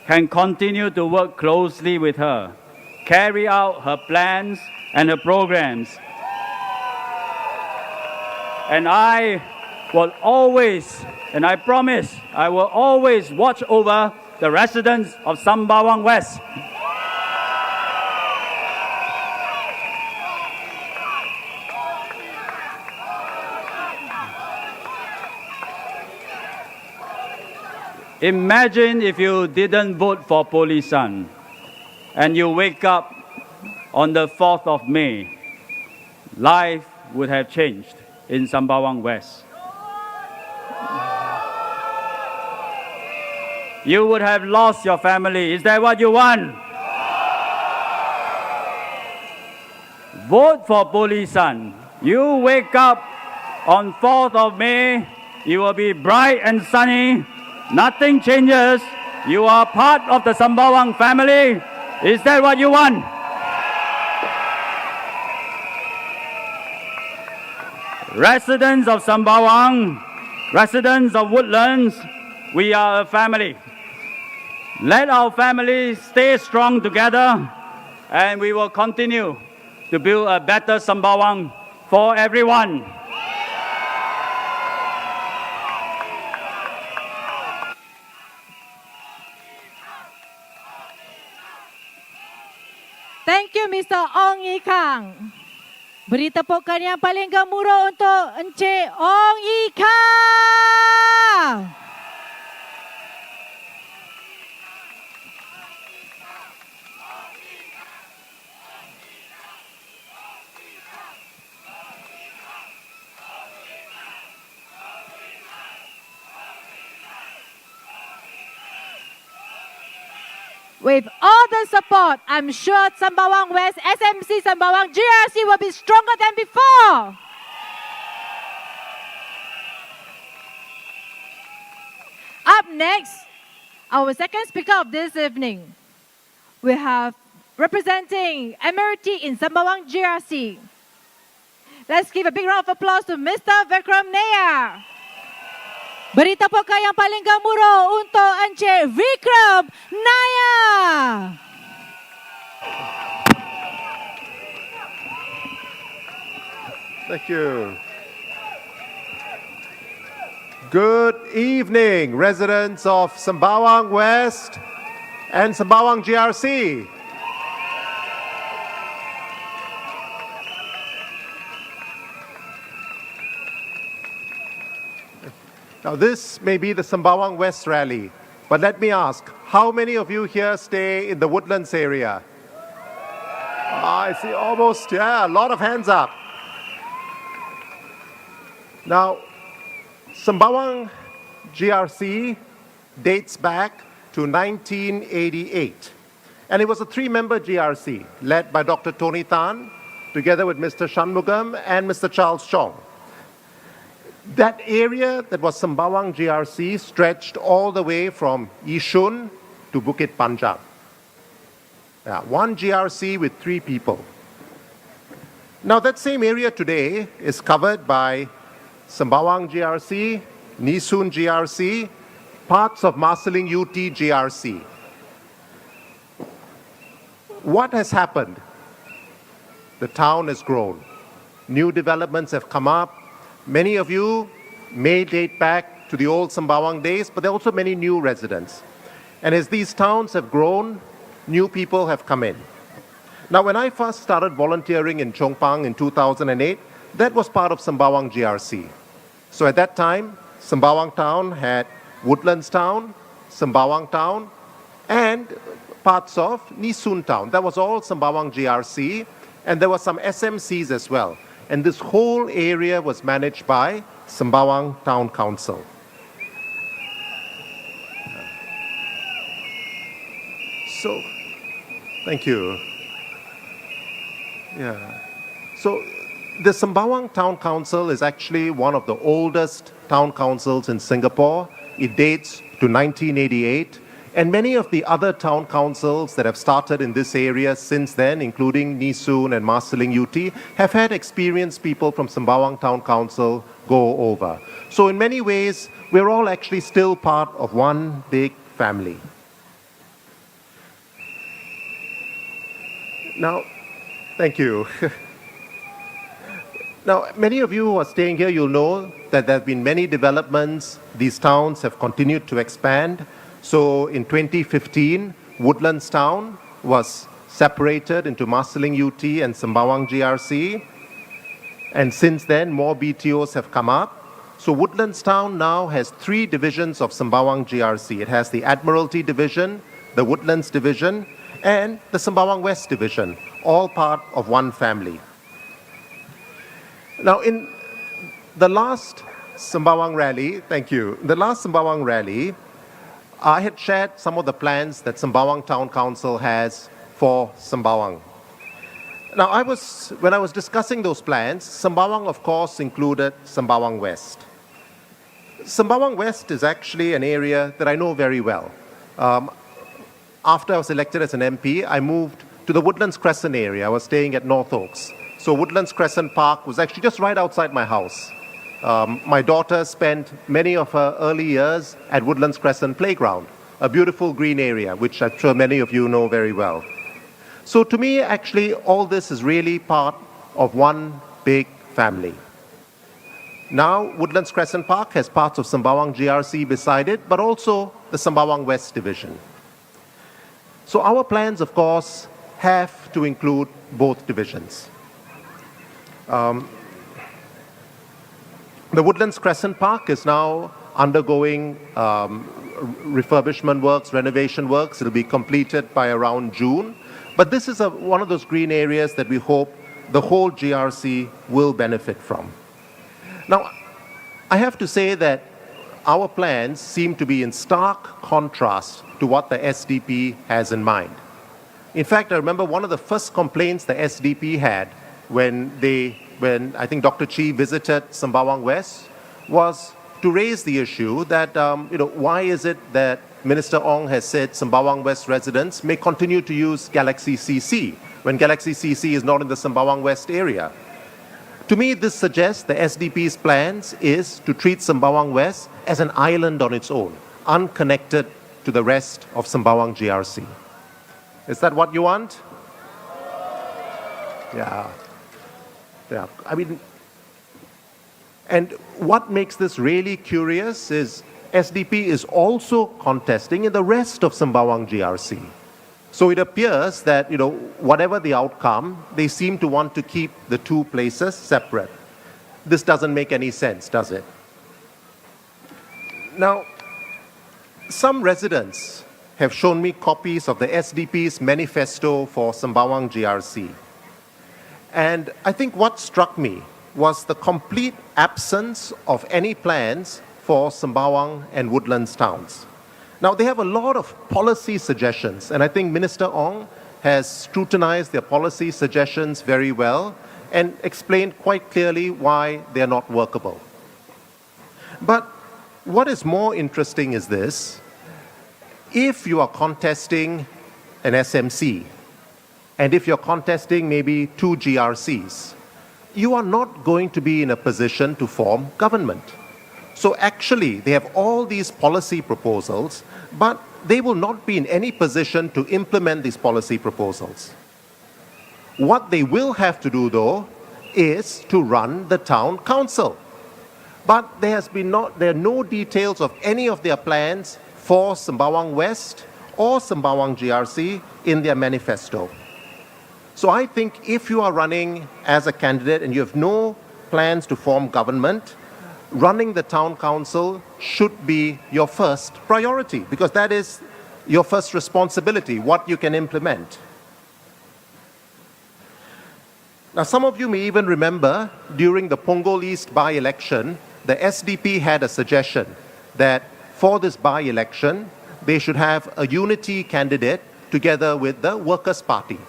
[SPEAKER 7] can continue to work closely with her, carry out her plans and her programs. And I will always, and I promise, I will always watch over the residents of Sembawang West. Imagine if you didn't vote for Polisan and you wake up on the 4th of May. Life would have changed in Sembawang West. You would have lost your family. Is that what you want? Vote for Polisan. You wake up on 4th of May, you will be bright and sunny. Nothing changes. You are part of the Sembawang family. Is that what you want? Residents of Sembawang, residents of Woodlands, we are a family. Let our family stay strong together, and we will continue to build a better Sembawang for everyone.
[SPEAKER 5] Thank you, Mr. Ong Yi Kang. Beri tepukan yang paling gemuruh untuk Encik Ong Yi Kang. With all the support, I'm sure Sembawang West, SMC Sembawang, GRC will be stronger than before. Up next, our second speaker of this evening, we have representing Emirati in Sembawang GRC. Let's give a big round of applause to Mr. Vikram Nair. Beri tepukan yang paling gemuruh untuk Encik Vikram Nair.
[SPEAKER 8] Thank you. Good evening, residents of Sembawang West and Sembawang GRC. Now, this may be the Sembawang West rally, but let me ask, how many of you here stay in the Woodlands area? I see almost, a lot of hands up. Now, Sembawang GRC dates back to 1988, and it was a three-member GRC led by Dr. Tony Tan, together with Mr. Shanmugam and Mr. Charles Chong. That area that was Sembawang GRC stretched all the way from Yishun to Bukit Panjang. One GRC with 3 people. Now that same area today is covered by Sembawang GRC, Nisun GRC, parts of Marsiling UT GRC. What has happened? The town has grown. New developments have come up. Many of you may date back to the old Sembawang days, but there are also many new residents. And as these towns have grown, new people have come in. Now, when I first started volunteering in Chongpang in 2008, that was part of Sembawang GRC. So at that time, Sembawang Town had Woodlands Town, Sembawang Town, and parts of Nisun Town. That was all Sembawang GRC, and there were some SMCs as well. And this whole area was managed by Sembawang Town Council. So, thank you. So, the Sembawang Town Council is actually one of the oldest town councils in Singapore. It dates to 1988. And many of the other town councils that have started in this area since then, including Nisun and Marsiling UT, have had experienced people from Sembawang Town Council go over. So in many ways, we're all actually still part of one big family. Now, thank you. Now, many of you who are staying here, you'll know that there have been many developments. These towns have continued to expand. So in 2015, Woodlands Town was separated into Marsiling UT and Sembawang GRC. And since then, more BTOs have come up. So Woodlands Town now has 3 divisions of Sembawang GRC. It has the Admiralty Division, the Woodlands Division, and the Sembawang West Division, all part of one family. Now, in the last Sembawang rally, thank you, the last Sembawang rally, I had shared some of the plans that Sembawang Town Council has for Sembawang. Now, when I was discussing those plans, Sembawang, of course, included Sembawang West. Sembawang West is actually an area that I know very well. After I was elected as an MP, I moved to the Woodlands Crescent area. I was staying at North Oaks. So Woodlands Crescent Park was actually just right outside my house. My daughter spent many of her early years at Woodlands Crescent Playground, a beautiful green area, which I'm sure many of you know very well. So to me, actually, all this is really part of one big family. Now, Woodlands Crescent Park has parts of Sembawang GRC beside it, but also the Sembawang West Division. So our plans, of course, have to include both divisions. The Woodlands Crescent Park is now undergoing refurbishment works, renovation works. It'll be completed by around June. But this is one of those green areas that we hope the whole GRC will benefit from. Now, I have to say that our plans seem to be in stark contrast to what the SDP has in mind. In fact, I remember one of the first complaints the SDP had when I think Dr. Chi visited Sembawang West was to raise the issue that, why is it that Minister Ong has said Sembawang West residents may continue to use Galaxy CC when Galaxy CC is not in the Sembawang West area. To me, this suggests the SDP's plans is to treat Sembawang West as an island on its own, unconnected to the rest of Sembawang GRC. Is that what you want? Yeah. I mean, and what makes this really curious is SDP is also contesting in the rest of Sembawang GRC. So it appears that, whatever the outcome, they seem to want to keep the two places separate. This doesn't make any sense, does it? Now, some residents have shown me copies of the SDP's manifesto for Sembawang GRC. And I think what struck me was the complete absence of any plans for Sembawang and Woodlands towns. Now, they have a lot of policy suggestions, and I think Minister Ong has scrutinized their policy suggestions very well and explained quite clearly why they're not workable. But what is more interesting is this: if you are contesting an SMC, and if you're contesting maybe 2 GRCs, you are not going to be in a position to form government. So actually, they have all these policy proposals, but they will not be in any position to implement these policy proposals. What they will have to do, though, is to run the town council. But there are no details of any of their plans for Sembawang West or Sembawang GRC in their manifesto. So I think if you are running as a candidate and you have no plans to form government, running the town council should be your first priority, because that is your first responsibility, what you can implement. Now, some of you may even remember during the Punggol East by-election, the SDP had a suggestion that for this by-election, they should have a unity candidate together with the Workers' Party.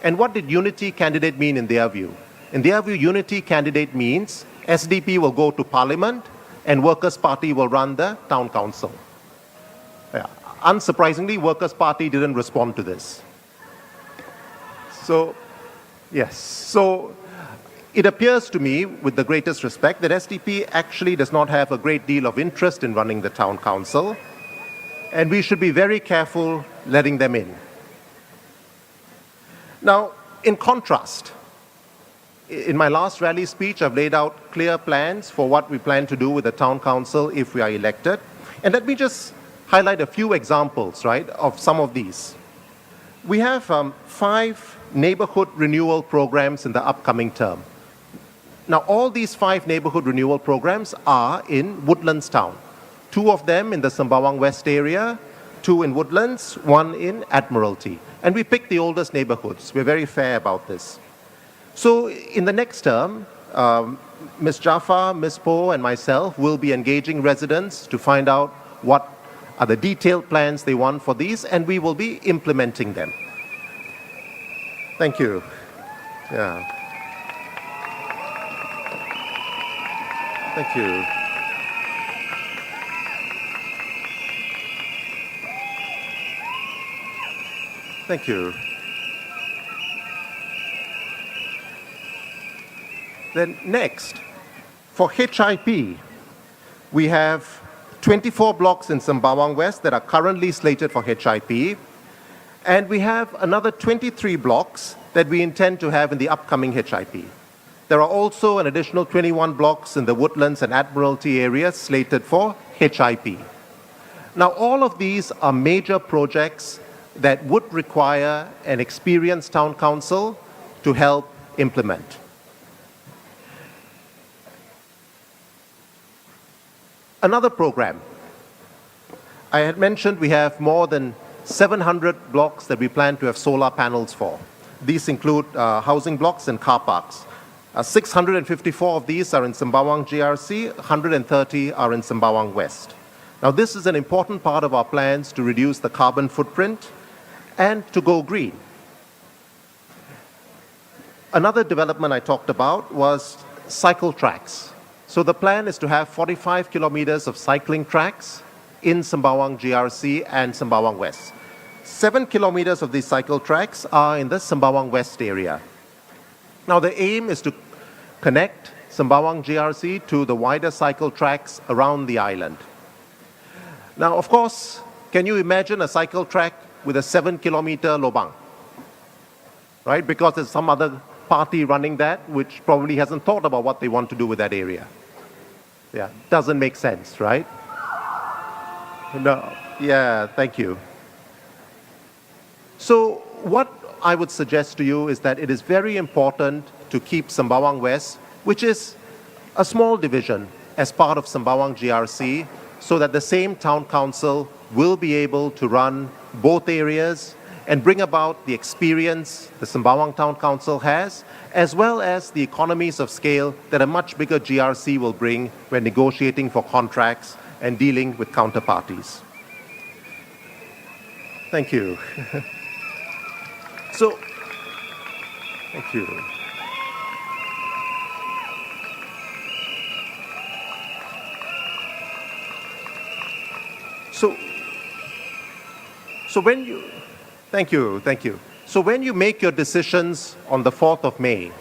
[SPEAKER 8] And what did unity candidate mean in their view? In their view, unity candidate means SDP will go to Parliament and Workers' Party will run the town council. Yeah. Unsurprisingly, Workers' Party didn't respond to this. So, yes. So, it appears to me, with the greatest respect, that SDP actually does not have a great deal of interest in running the town council, and we should be very careful letting them in. Now, in contrast, in my last rally speech, I've laid out clear plans for what we plan to do with the town council if we are elected. And let me just highlight a few examples, right, of some of these. We have 5 neighborhood renewal programs in the upcoming term. Now, all these 5 neighborhood renewal programs are in Woodlands Town. 2 of them in the Sembawang West area, 2 in Woodlands, 1 in Admiralty. And we picked the oldest neighborhoods. We're very fair about this. So in the next term, Ms. Jaffa, Ms. Poh, and myself will be engaging residents to find out what are the detailed plans they want for these, and we will be implementing them. Thank you. Yeah. Thank you. Thank you. Then next, for HIP, we have 24 blocks in Sembawang West that are currently slated for HIP, and we have another 23 blocks that we intend to have in the upcoming HIP. There are also an additional 21 blocks in the Woodlands and Admiralty areas slated for HIP. Now, all of these are major projects that would require an experienced town council to help implement. Another program. I had mentioned we have more than 700 blocks that we plan to have solar panels for. These include housing blocks and car parks. 654 of these are in Sembawang GRC, 130 are in Sembawang West. Now, this is an important part of our plans to reduce the carbon footprint and to go green. Another development I talked about was cycle tracks. So the plan is to have 45 kilometers of cycling tracks in Sembawang GRC and Sembawang West. 7 kilometers of these cycle tracks are in the Sembawang West area. Now, the aim is to connect Sembawang GRC to the wider cycle tracks around the island. Now, of course, can you imagine a cycle track with a 7-kilometer lobang? Right? Because there's some other party running that which probably hasn't thought about what they want to do with that area. Yeah, doesn't make sense, right? No. Yeah, thank you. So what I would suggest to you is that it is very important to keep Sembawang West, which is a small division, as part of Sembawang GRC, so that the same town council will be able to run both areas and bring about the experience the Sembawang Town Council has, as well as the economies of scale that a much bigger GRC will bring when negotiating for contracts and dealing with counterparties. Thank you. So, thank you. So when you, thank you. So when you make your decisions on the 4th of May,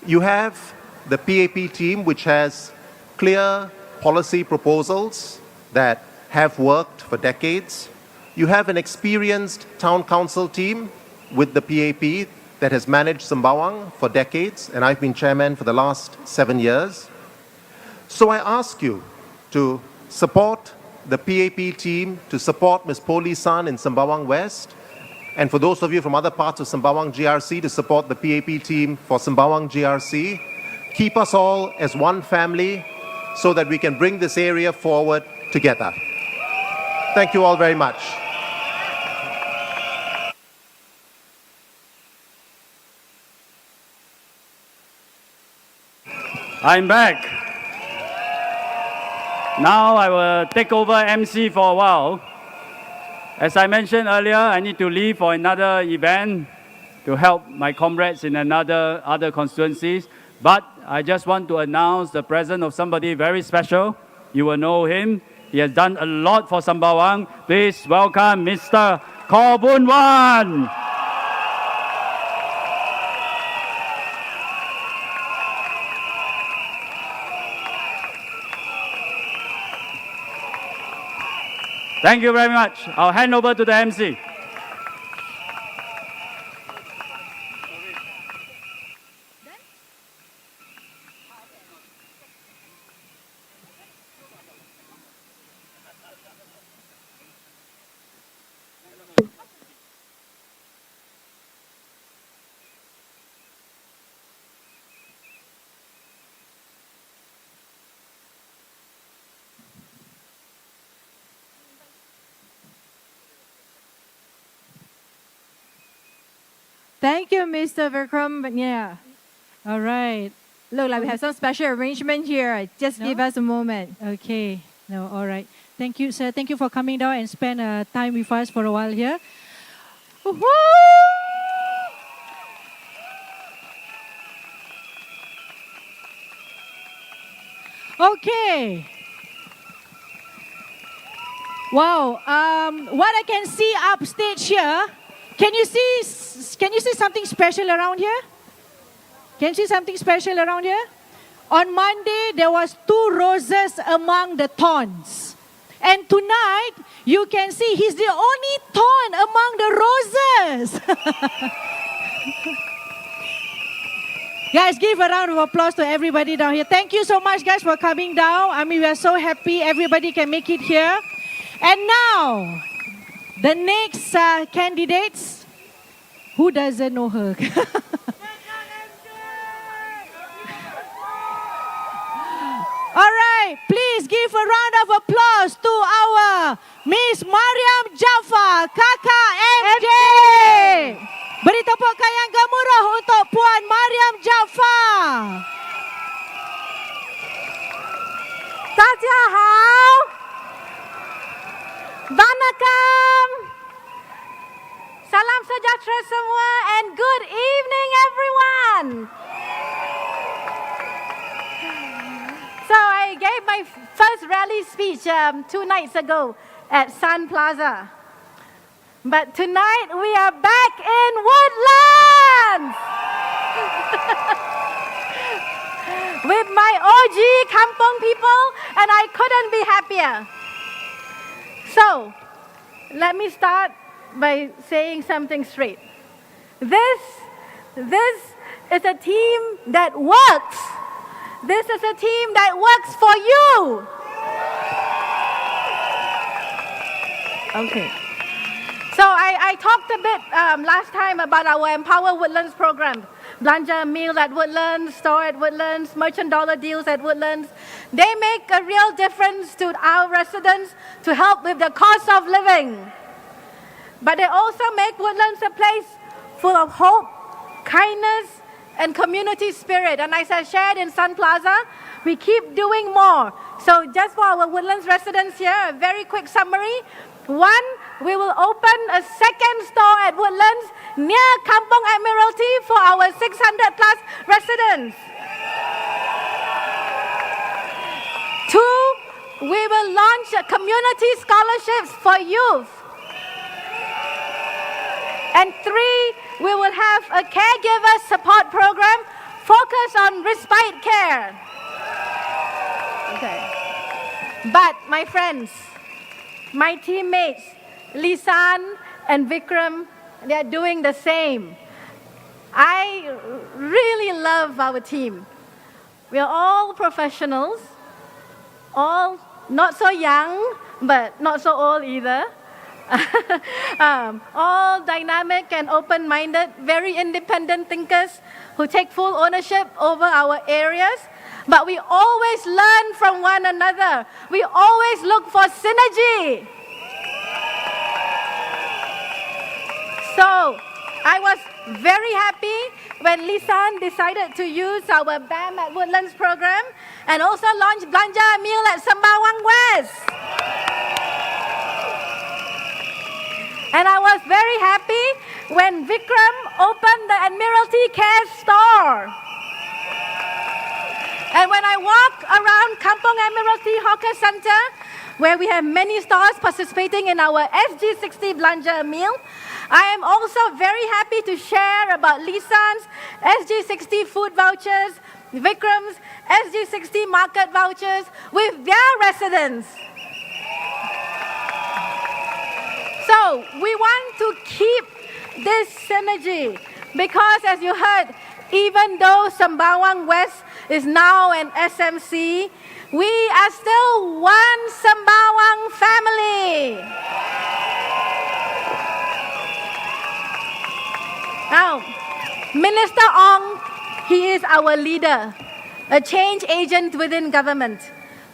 [SPEAKER 8] you have the PAP team, which has clear policy proposals that have worked for decades. You have an experienced town council team with the PAP that has managed Sembawang for decades, and I've been chairman for the last 7 years. So I ask you to support the PAP team, to support Ms. Poli San in Sembawang West, and for those of you from other parts of Sembawang GRC, to support the PAP team for Sembawang GRC. Keep us all as one family so that we can bring this area forward together. Thank you all very much.
[SPEAKER 7] I'm back. Now I will take over MC for a while. As I mentioned earlier, I need to leave for another event to help my comrades in other constituencies. But I just want to announce the presence of somebody very special. You will know him. He has done a lot for Sembawang. Please welcome Mr. Khaw Boon Wan. Thank you very much. I'll hand over to the MC.
[SPEAKER 6] Thank you, Mr. Vikram. But yeah,
[SPEAKER 5] All right.
[SPEAKER 6] look like we have some special arrangement here. Just give
[SPEAKER 5] No?
[SPEAKER 6] us a moment.
[SPEAKER 5] Okay. No, all right. Thank you, sir. Thank you for coming down and spend time with us for a while here. Woo-hoo! Okay. Wow. What I can see upstage here, can you see something special around here? Can you see something special around here? On Monday, there was 2 roses among the thorns. And tonight, you can see he's the only thorn among the roses. Guys, give a round of applause to everybody down here. Thank you so much, guys, for coming down. I mean, we are so happy everybody can make it here. And now, the next candidates, who doesn't know her? All right, please give a round of applause to our Miss Mariam Jaafar, Kakak MJ. Beri tepukan yang gemuruh untuk Puan Mariam Jaafar.
[SPEAKER 9] 大家好 Vanakkam Salam sejahtera semua and good evening everyone. So I gave my first rally speech 2 nights ago at Sun Plaza. But tonight we are back in Woodlands with my OG Kampong people, and I couldn't be happier. So let me start by saying something straight. This is a team that works. This is a team that works for you. Okay. So I talked a bit last time about our Empower Woodlands program. Belanja meal at Woodlands, store at Woodlands, merchant dollar deals at Woodlands. They make a real difference to our residents to help with the cost of living. But they also make Woodlands a place full of hope, kindness, and community spirit. And as I shared in Sun Plaza, we keep doing more. So just for our Woodlands residents here, a very quick summary. 1, we will open a second store at Woodlands near Kampong Admiralty for our 600 plus residents. 2, we will launch a community scholarships for youth. And 3, we will have a caregiver support program focused on respite care. Okay. But my friends, my teammates, Lisan and Vikram, they are doing the same. I really love our team. We are all professionals, all not so young, but not so old either. All dynamic and open-minded, very independent thinkers who take full ownership over our areas. But we always learn from one another. We always look for synergy. So I was very happy when Lisan decided to use our BAM at Woodlands program and also launch Belanja Meal at Sembawang West. And I was very happy when Vikram opened the Admiralty Care store. And when I walk around Kampong Admiralty Hawker Center, where we have many stores participating in our SG60 Belanja Meal, I am also very happy to share about Lisan's SG60 food vouchers, Vikram's SG60 market vouchers with their residents. So we want to keep this synergy because, as you heard, even though Sembawang West is now an SMC, we are still one Sembawang family. Now, Minister Ong, he is our leader, a change agent within government,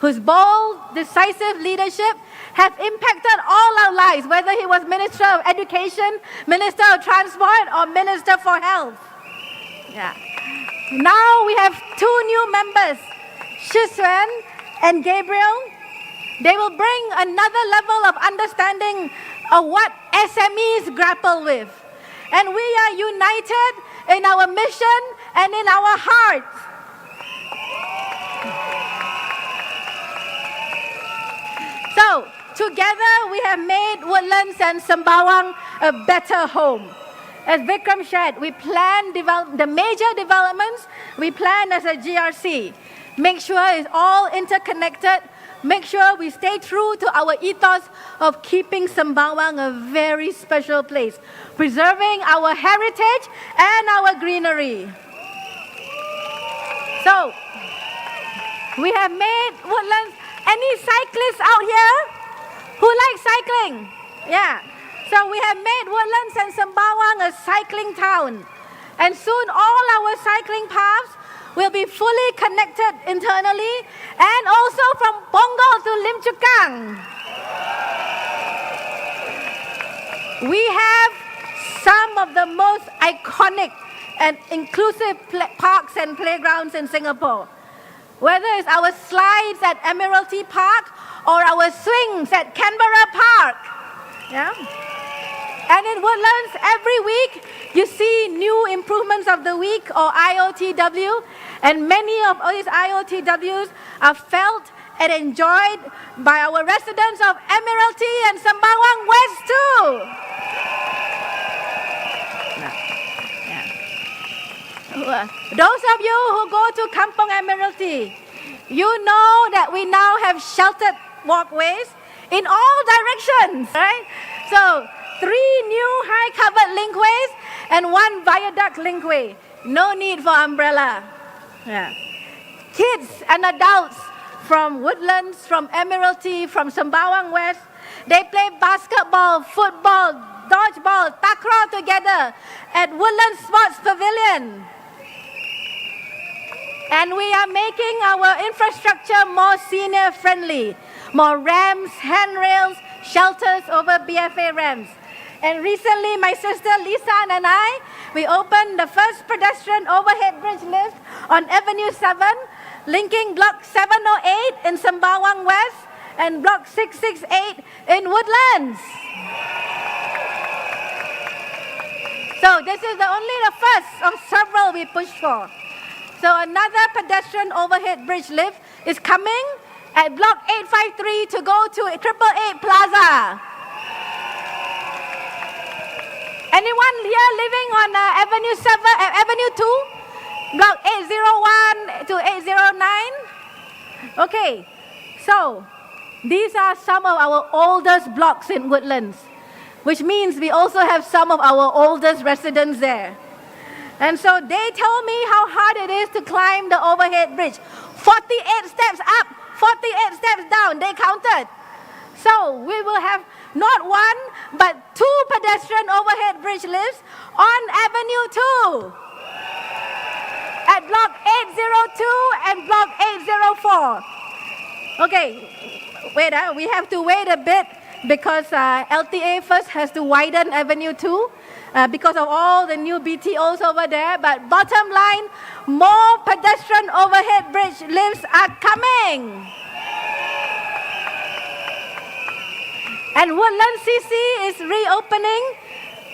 [SPEAKER 9] whose bold, decisive leadership have impacted all our lives, whether he was Minister of Education, Minister of Transport, or Minister for Health. Yeah. Now we have 2 new members, Shisuan and Gabriel. They will bring another level of understanding of what SMEs grapple with. And we are united in our mission and in our hearts. So, together we have made Woodlands and Sembawang a better home. As Vikram shared, we plan the major developments, we plan as a GRC. Make sure it's all interconnected. Make sure we stay true to our ethos of keeping Sembawang a very special place, preserving our heritage and our greenery. So, we have made Woodlands. Any cyclists out here who like cycling? Yeah. So we have made Woodlands and Sembawang a cycling town. And soon all our cycling paths will be fully connected internally and also from Punggol to Lim Chu Kang. We have some of the most iconic and inclusive parks and playgrounds in Singapore. Whether it's our slides at Admiralty Park or our swings at Canberra Park. Yeah. And in Woodlands, every week, you see new improvements of the week or IOTW. And many of these IOTWs are felt and enjoyed by our residents of Admiralty and Sembawang West too. Those of you who go to Kampong Admiralty, you know that we now have sheltered walkways in all directions, right? So, 3 new high-covered linkways and 1 viaduct linkway. No need for umbrella. Yeah. Kids and adults from Woodlands, from Admiralty, from Sembawang West, they play basketball, football, dodgeball, takraw together at Woodlands Sports Pavilion. And we are making our infrastructure more senior-friendly. More ramps, handrails, shelters over BFA ramps. And recently, my sister Lisa and I, we opened the first pedestrian overhead bridge lift on Avenue 7, linking Block 708 in Sembawang West and Block 668 in Woodlands. So this is only the first of several we pushed for. So another pedestrian overhead bridge lift is coming at Block 853 to go to 888 Plaza. Anyone here living on Avenue 7, Avenue 2, Block 801 to 809? Okay, so these are some of our oldest blocks in Woodlands, which means we also have some of our oldest residents there. And so they told me how hard it is to climb the overhead bridge. 48 steps up, 48 steps down, they counted. So we will have not 1, but 2 pedestrian overhead bridge lifts on Avenue 2. At Block 802 and Block 804. Okay, wait, we have to wait a bit because LTA first has to widen Avenue 2 because of all the new BTOs over there. But bottom line, more pedestrian overhead bridge lifts are coming. And Woodlands CC is reopening.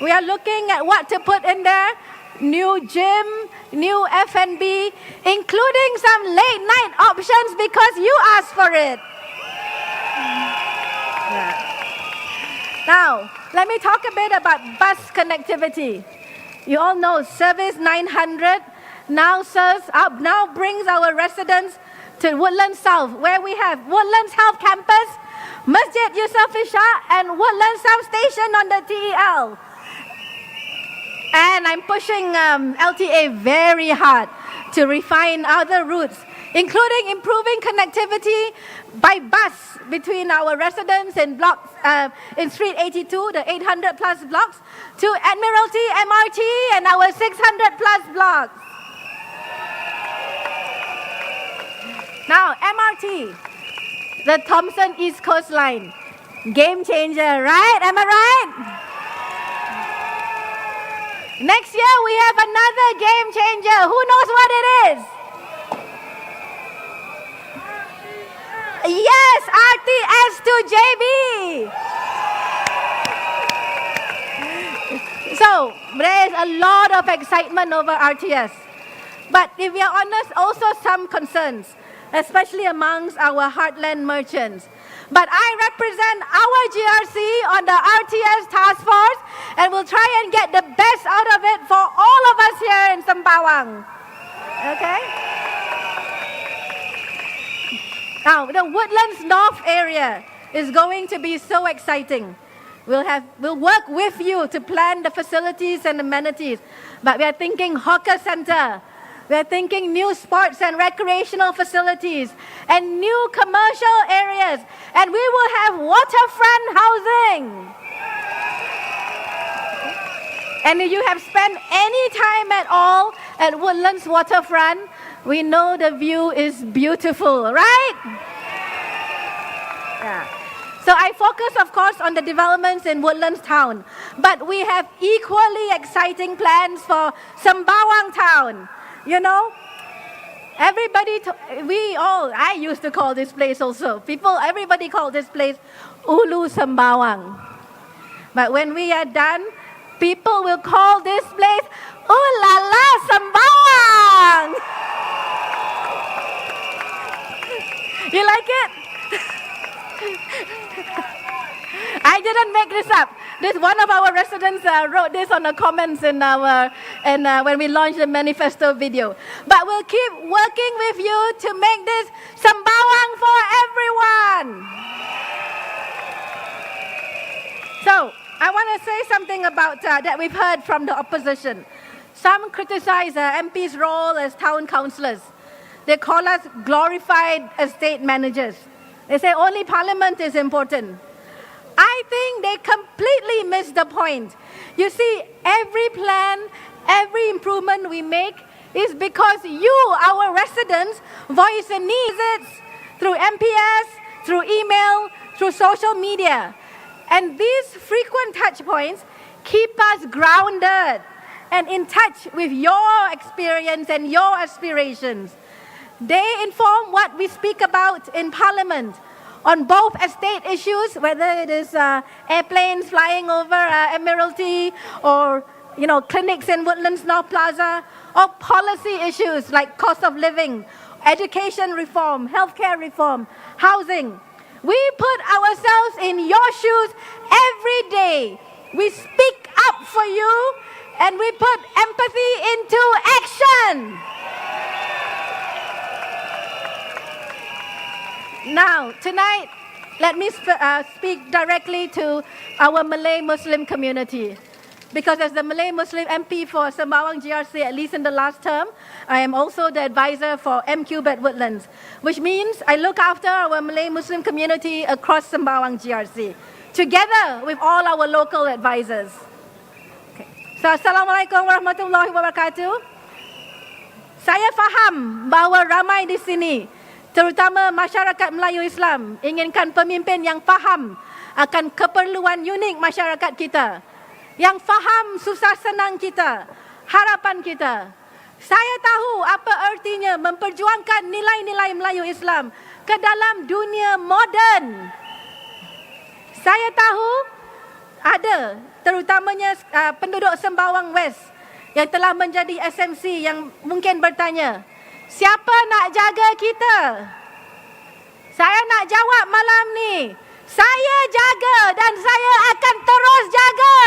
[SPEAKER 9] We are looking at what to put in there. New gym, new F&B, including some late night options because you asked for it. Yeah. Now, let me talk a bit about bus connectivity. You all know Service 900 now brings our residents to Woodlands South, where we have Woodlands Health Campus, Masjid Yusof Ishak, and Woodlands South Station on the TEL. And I'm pushing LTA very hard to refine other routes, including improving connectivity by bus between our residents in blocks in Street 82, the 800 plus blocks, to Admiralty MRT and our 600 plus blocks. Now, MRT, the Thomson East Coast Line. Game changer, right? Am I right? Next year we have another game changer. Who knows what it is? Yes, RTS to JB. So there is a lot of excitement over RTS. But if we are honest, also some concerns, especially amongst our heartland merchants. But I represent our GRC on the RTS task force and will try and get the best out of it for all of us here in Sembawang. Okay? Now, the Woodlands North area is going to be so exciting. We'll work with you to plan the facilities and amenities. But we are thinking hawker center. We are thinking new sports and recreational facilities and new commercial areas. And we will have waterfront housing. And if you have spent any time at all at Woodlands Waterfront, we know the view is beautiful, right? Yeah. So I focus, of course, on the developments in Woodlands Town. But we have equally exciting plans for Sembawang Town. You know, I used to call this place also. Everybody called this place Ulu Sembawang. But when we are done, people will call this place Ooh la la Sembawang. You like it? I didn't make this up. One of our residents wrote this on the comments in when we launched the manifesto video. But we'll keep working with you to make this Sembawang for everyone. So I want to say something about that we've heard from the opposition. Some criticize MP's role as town councillors. They call us glorified estate managers. They say only parliament is important. I think they completely miss the point. You see, every plan, every improvement we make is because you, our residents, voice the needs through MPS, through email, through social media. And these frequent touch points keep us grounded and in touch with your experience and your aspirations. They inform what we speak about in Parliament on both estate issues, whether it is airplanes flying over Admiralty or clinics in Woodlands North Plaza, or policy issues like cost of living, education reform, healthcare reform, housing. We put ourselves in your shoes every day. We speak up for you and we put empathy into action. Now, tonight, let me speak directly to our Malay Muslim community. Because as the Malay Muslim MP for Sembawang GRC, at least in the last term, I am also the advisor for MQ at Woodlands, which means I look after our Malay Muslim community across Sembawang GRC, together with all our local advisors. Okay. So, Assalamualaikum warahmatullahi wabarakatuh. Saya faham bahawa ramai di sini, terutama masyarakat Melayu Islam, inginkan pemimpin yang faham akan keperluan unik masyarakat kita, yang faham susah senang kita, harapan kita. Saya tahu apa artinya memperjuangkan nilai-nilai Melayu Islam ke dalam dunia moden. Saya tahu ada terutamanya penduduk Sembawang West yang telah menjadi SMC yang mungkin bertanya, siapa nak jaga kita? Saya nak jawab malam ni, saya jaga dan saya akan terus jaga.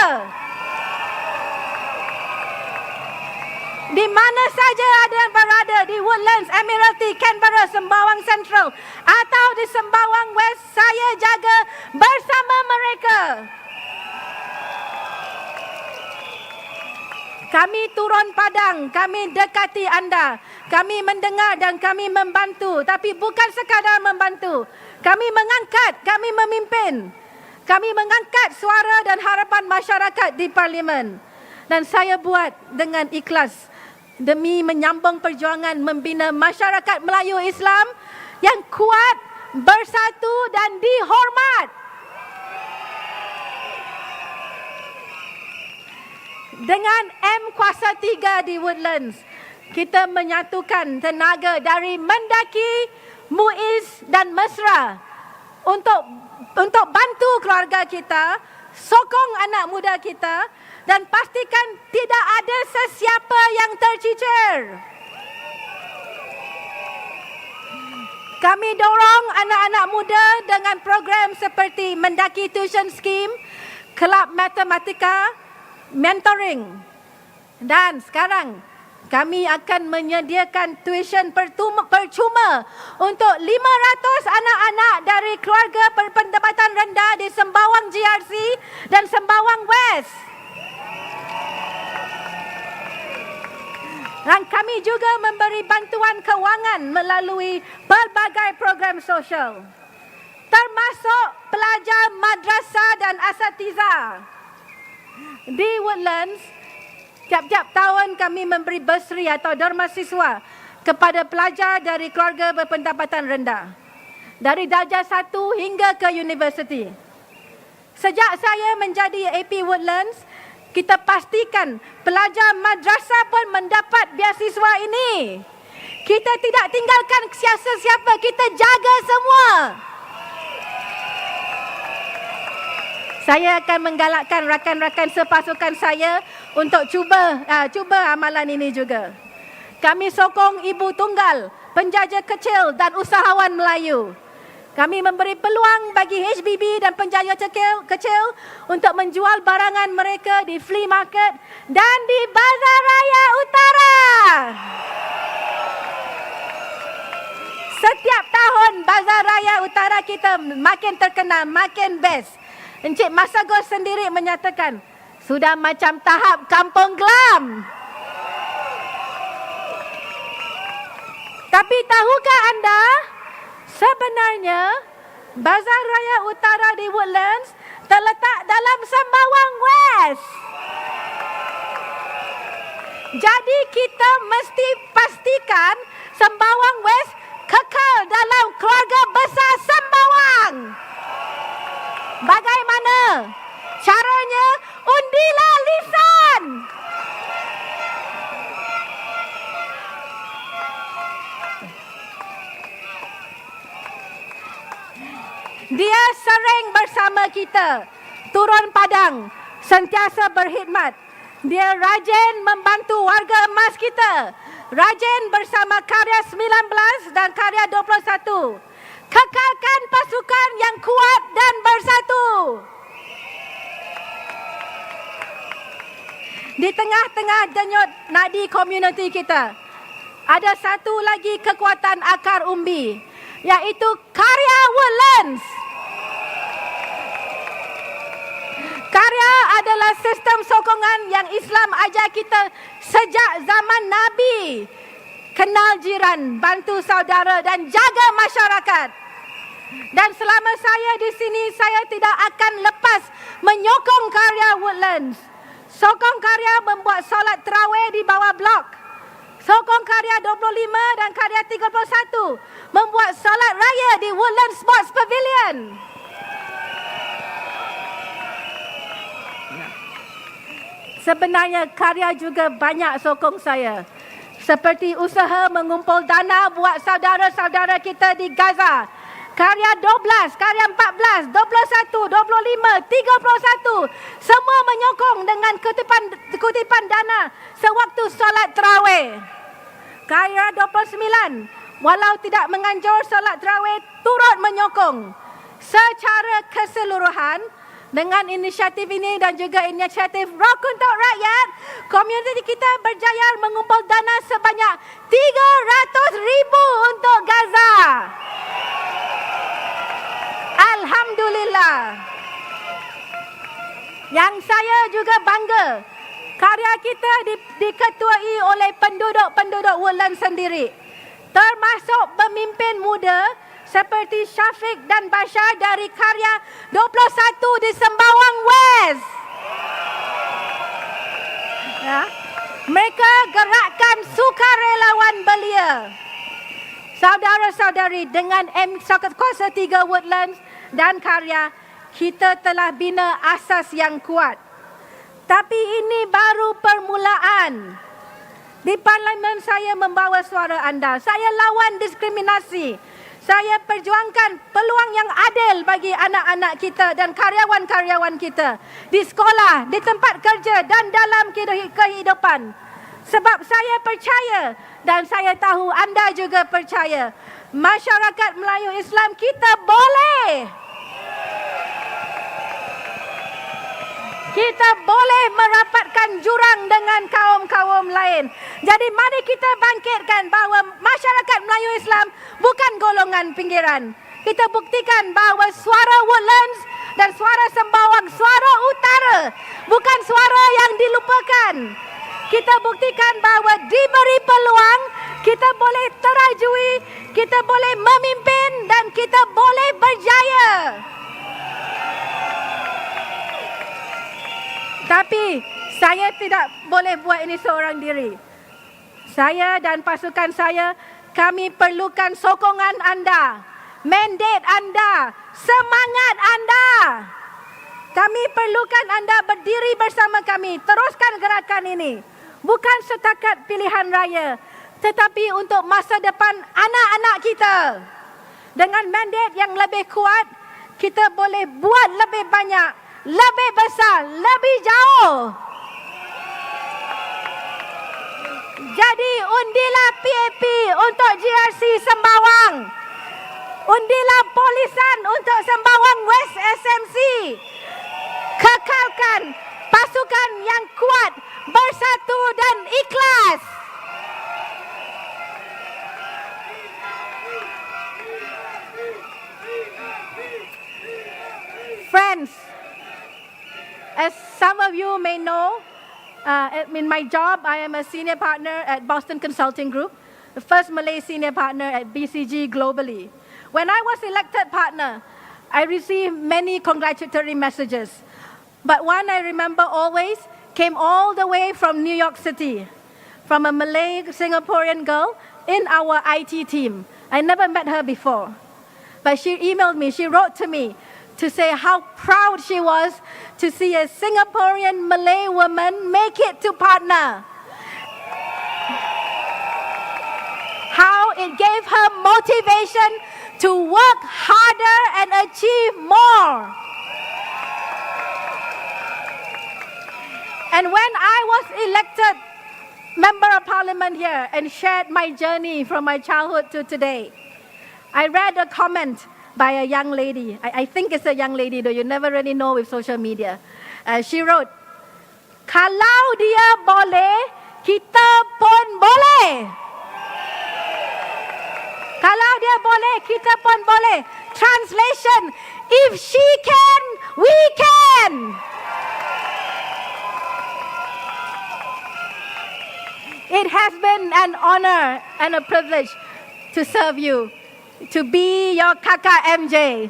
[SPEAKER 9] Di mana saja ada berada, di Woodlands, Admiralty, Canberra, Sembawang Central atau di Sembawang West, saya jaga bersama mereka. Kami turun padang, kami dekati anda, kami mendengar dan kami membantu, tapi bukan sekadar membantu. Kami mengangkat, kami memimpin. Kami mengangkat suara dan harapan masyarakat di parlimen. Dan saya buat dengan ikhlas demi menyambung perjuangan membina masyarakat Melayu Islam yang kuat, bersatu dan dihormat. Dengan M Kuasa 3 di Woodlands, kita menyatukan tenaga dari Mendaki, Muiz dan Mesra untuk bantu keluarga kita, sokong anak muda kita dan pastikan tidak ada sesiapa yang tercicir. Kami dorong anak-anak muda dengan program seperti Mendaki Tuition Scheme, Kelab Matematika, mentoring. Dan sekarang kami akan menyediakan tuition percuma untuk 500 anak-anak dari keluarga berpendapatan rendah di Sembawang GRC dan Sembawang West. Dan kami juga memberi bantuan kewangan melalui pelbagai program sosial, termasuk pelajar madrasah dan asatiza. Di Woodlands, tiap-tiap tahun kami memberi bursary atau derma siswa kepada pelajar dari keluarga berpendapatan rendah, dari darjah 1 hingga ke universiti. Sejak saya menjadi AP Woodlands, kita pastikan pelajar madrasah pun mendapat beasiswa ini. Kita tidak tinggalkan siapa-siapa, kita jaga semua. Saya akan menggalakkan rakan-rakan sepasukan saya untuk cuba amalan ini juga. Kami sokong ibu tunggal, penjaja kecil dan usahawan Melayu. Kami memberi peluang bagi HBB dan penjaja kecil untuk menjual barangan mereka di flea market dan di Bazar Raya Utara. Setiap tahun Bazar Raya Utara kita makin terkenal, makin best. Encik Masagos sendiri menyatakan, sudah macam tahap kampung gelam. Tapi tahukah anda, sebenarnya Bazar Raya Utara di Woodlands terletak dalam Sembawang West. Jadi kita mesti pastikan Sembawang West kekal dalam keluarga besar Sembawang. Bagaimana caranya? Undilah lisan. Dia sering bersama kita, turun padang, sentiasa berkhidmat. Dia rajin membantu warga emas kita, rajin bersama Karya 19 dan Karya 21. Kekalkan pasukan yang kuat dan bersatu. Di tengah-tengah denyut nadi komuniti kita, ada satu lagi kekuatan akar umbi, iaitu Karya Woodlands. Karya adalah sistem sokongan yang Islam ajar kita sejak zaman Nabi. Kenal jiran, bantu saudara dan jaga masyarakat. Dan selama saya di sini, saya tidak akan lepas menyokong Karya Woodlands. Sokong Karya membuat solat terawih di bawah blok. Sokong Karya 25 dan Karya 31 membuat solat raya di Woodlands Sports Pavilion. Sebenarnya Karya juga banyak sokong saya. Seperti usaha mengumpul dana buat saudara-saudara kita di Gaza. Karya 12, Karya 14, 21, 25, 31. Semua menyokong dengan kutipan dana sewaktu solat terawih. Karya 29, walau tidak menganjur solat terawih, turut menyokong. Secara keseluruhan, dengan inisiatif ini dan juga inisiatif Rock untuk Rakyat, komuniti kita berjaya mengumpul dana sebanyak 300,000 untuk Gaza. Alhamdulillah. Yang saya juga bangga, karya kita diketuai oleh penduduk-penduduk Woodlands sendiri, termasuk pemimpin muda seperti Syafiq dan Bashar dari Karya 21 di Sembawang West. Ya. Mereka gerakkan sukarelawan belia. Saudara-saudari, dengan Kuasa 3 Woodlands dan Karya, kita telah bina asas yang kuat. Tapi ini baru permulaan. Di parlimen saya membawa suara anda. Saya lawan diskriminasi. Saya perjuangkan peluang yang adil bagi anak-anak kita dan karyawan-karyawan kita. Di sekolah, di tempat kerja dan dalam kehidupan. Sebab saya percaya dan saya tahu anda juga percaya. Masyarakat Melayu Islam kita boleh. Kita boleh merapatkan jurang dengan kaum-kaum lain. Jadi mari kita bangkitkan bahawa masyarakat Melayu Islam bukan golongan pinggiran. Kita buktikan bahawa suara Woodlands dan suara Sembawang, suara utara, bukan suara yang dilupakan. Kita buktikan bahawa diberi peluang, kita boleh terajui, kita boleh memimpin dan kita boleh berjaya. Tapi saya tidak boleh buat ini seorang diri. Saya dan pasukan saya, kami perlukan sokongan anda, mandate anda, semangat anda. Kami perlukan anda berdiri bersama kami, teruskan gerakan ini. Bukan setakat pilihan raya, tetapi untuk masa depan anak-anak kita. Dengan mandate yang lebih kuat, kita boleh buat lebih banyak, lebih besar, lebih jauh. Jadi undilah PAP untuk GRC Sembawang. Undilah Polisan untuk Sembawang West SMC. Kekalkan pasukan yang kuat, bersatu dan ikhlas. Friends, as some of you may know, in my job, I am a senior partner at Boston Consulting Group, the first Malay senior partner at BCG globally. When I was elected partner, I received many congratulatory messages. But one I remember always came all the way from New York City, from a Malay Singaporean girl in our IT team. I never met her before. But she emailed me, she wrote to me, to say how proud she was to see a Singaporean Malay woman make it to partner. How it gave her motivation to work harder and achieve more. And when I was elected member of parliament here and shared my journey from my childhood to today, I read a comment by a young lady. I think it's a young lady, though you never really know with social media. She wrote, "Kalau dia boleh, kita pun boleh. Kalau dia boleh, kita pun boleh." Translation, if she can, we can. It has been an honor and a privilege to serve you, to be your Kaka MJ.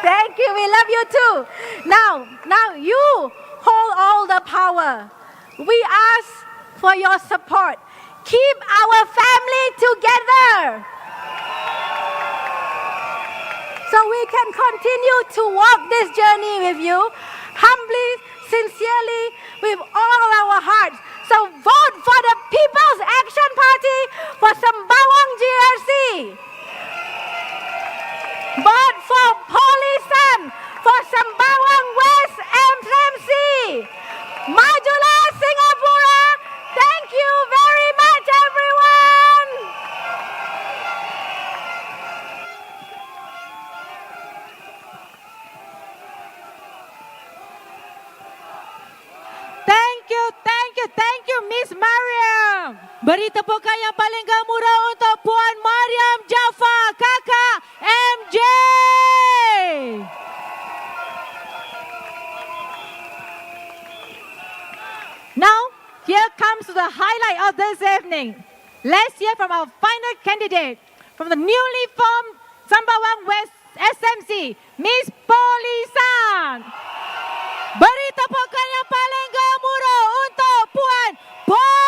[SPEAKER 9] Thank you, we love you too. Now you hold all the power. We ask for your support. Keep our family together, so we can continue to walk this journey with you, humbly, sincerely, with all our hearts. So vote for the People's Action Party for Sembawang GRC. Vote for Polisan for Sembawang West SMC. Majulah Singapura. Thank you very much, everyone.
[SPEAKER 5] Thank you, Miss Mariam. Beri tepukan yang paling gemuruh untuk Puan Mariam Jaafar, Kakak MJ. Now, here comes the highlight of this evening. Let's hear from our final candidate from the newly formed Sembawang West SMC, Miss Polisan. Beri tepukan yang paling gemuruh untuk Puan Polisan.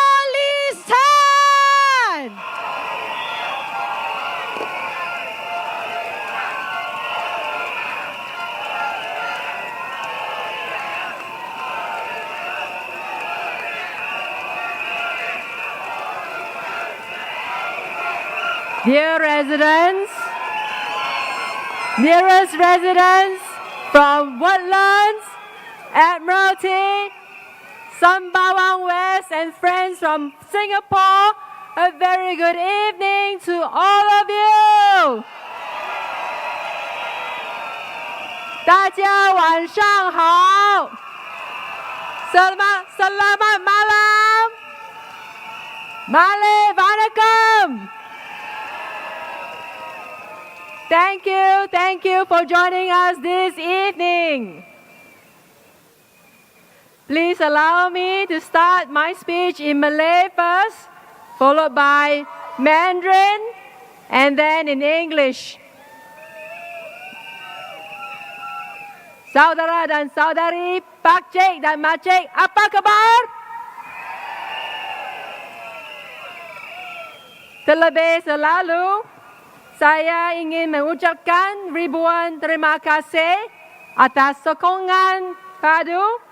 [SPEAKER 6] Dear residents, dearest residents from Woodlands, Admiralty, Sembawang West, and friends from Singapore, a very good evening to all of you. 大家晚上好。Selamat malam. Male vanakkam. Thank you for joining us this evening. Please allow me to start my speech in Malay first, followed by Mandarin, and then in English. Saudara dan saudari, pakcik dan makcik, apa kabar? Terlebih selalu, saya ingin mengucapkan ribuan terima kasih atas sokongan padu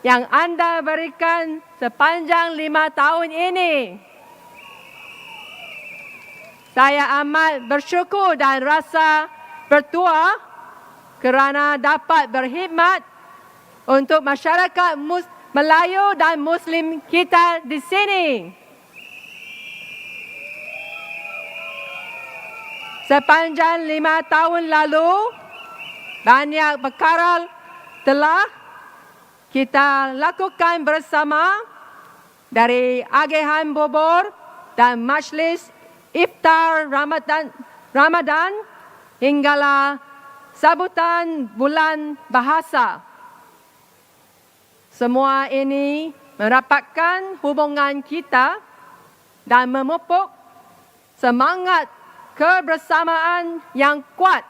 [SPEAKER 6] yang anda berikan sepanjang 5 tahun ini. Saya amat bersyukur dan rasa bertuah kerana dapat berkhidmat untuk masyarakat Melayu dan Muslim kita di sini. Sepanjang 5 tahun lalu, banyak perkara telah kita lakukan bersama, dari agihan bubur dan majlis iftar Ramadan hinggalah sambutan bulan bahasa. Semua ini merapatkan hubungan kita dan memupuk semangat kebersamaan yang kuat.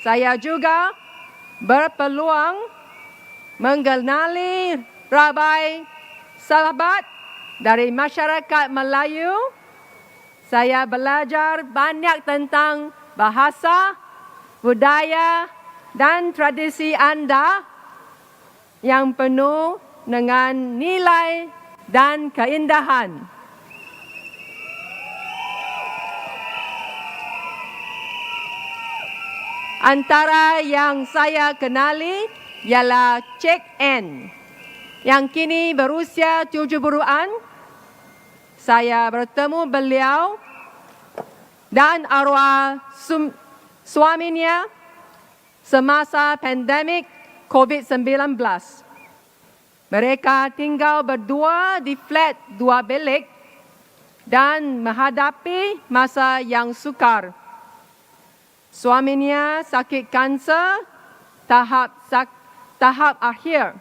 [SPEAKER 6] Saya juga berpeluang mengenali ramai sahabat dari masyarakat Melayu. Saya belajar banyak tentang bahasa, budaya dan tradisi anda yang penuh dengan nilai dan keindahan. Antara yang saya kenali ialah Cik N yang kini berusia 70-an. Saya bertemu beliau dan arwah suaminya semasa pandemik COVID-19. Mereka tinggal berdua di flat 2 bilik dan menghadapi masa yang sukar. Suaminya sakit kanser tahap akhir.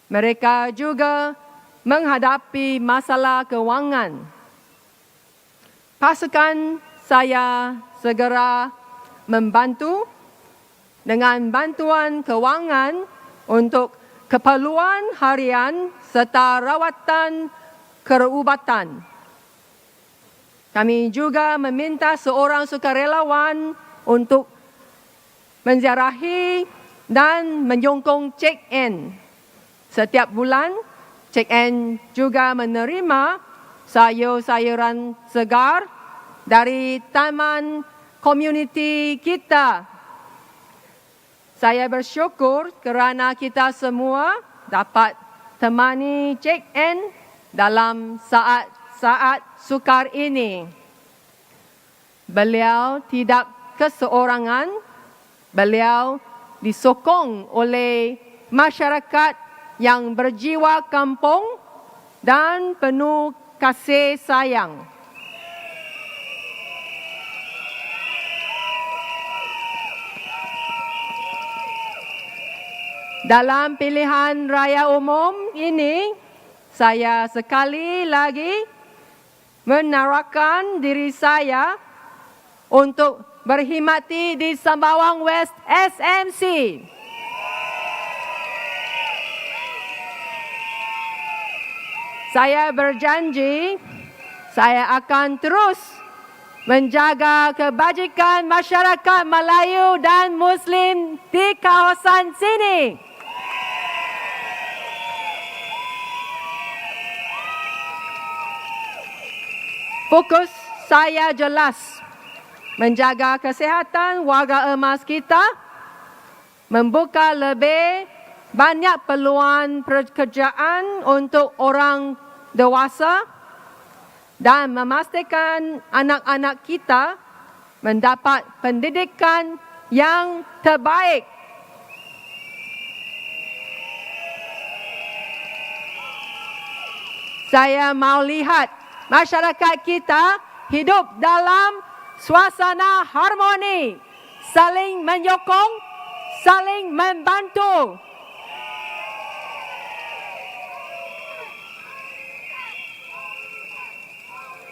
[SPEAKER 6] Mereka juga menghadapi masalah kewangan. Pasukan saya segera membantu dengan bantuan kewangan untuk keperluan harian serta rawatan kerubatan. Kami juga meminta seorang sukarelawan untuk menziarahi dan menyokong Cik N. Setiap bulan, Cik N juga menerima sayur-sayuran segar dari taman komuniti kita. Saya bersyukur kerana kita semua dapat temani Cik N dalam saat-saat sukar ini. Beliau tidak keseorangan. Beliau disokong oleh masyarakat yang berjiwa kampung dan penuh kasih sayang. Dalam pilihan raya umum ini, saya sekali lagi menawarkan diri saya untuk berkhidmati di Sembawang West SMC. Saya berjanji saya akan terus menjaga kebajikan masyarakat Melayu dan Muslim di kawasan sini. Fokus saya jelas menjaga kesehatan warga emas kita, membuka lebih banyak peluang pekerjaan untuk orang dewasa dan memastikan anak-anak kita mendapat pendidikan yang terbaik. Saya mau lihat masyarakat kita hidup dalam suasana harmoni, saling menyokong, saling membantu.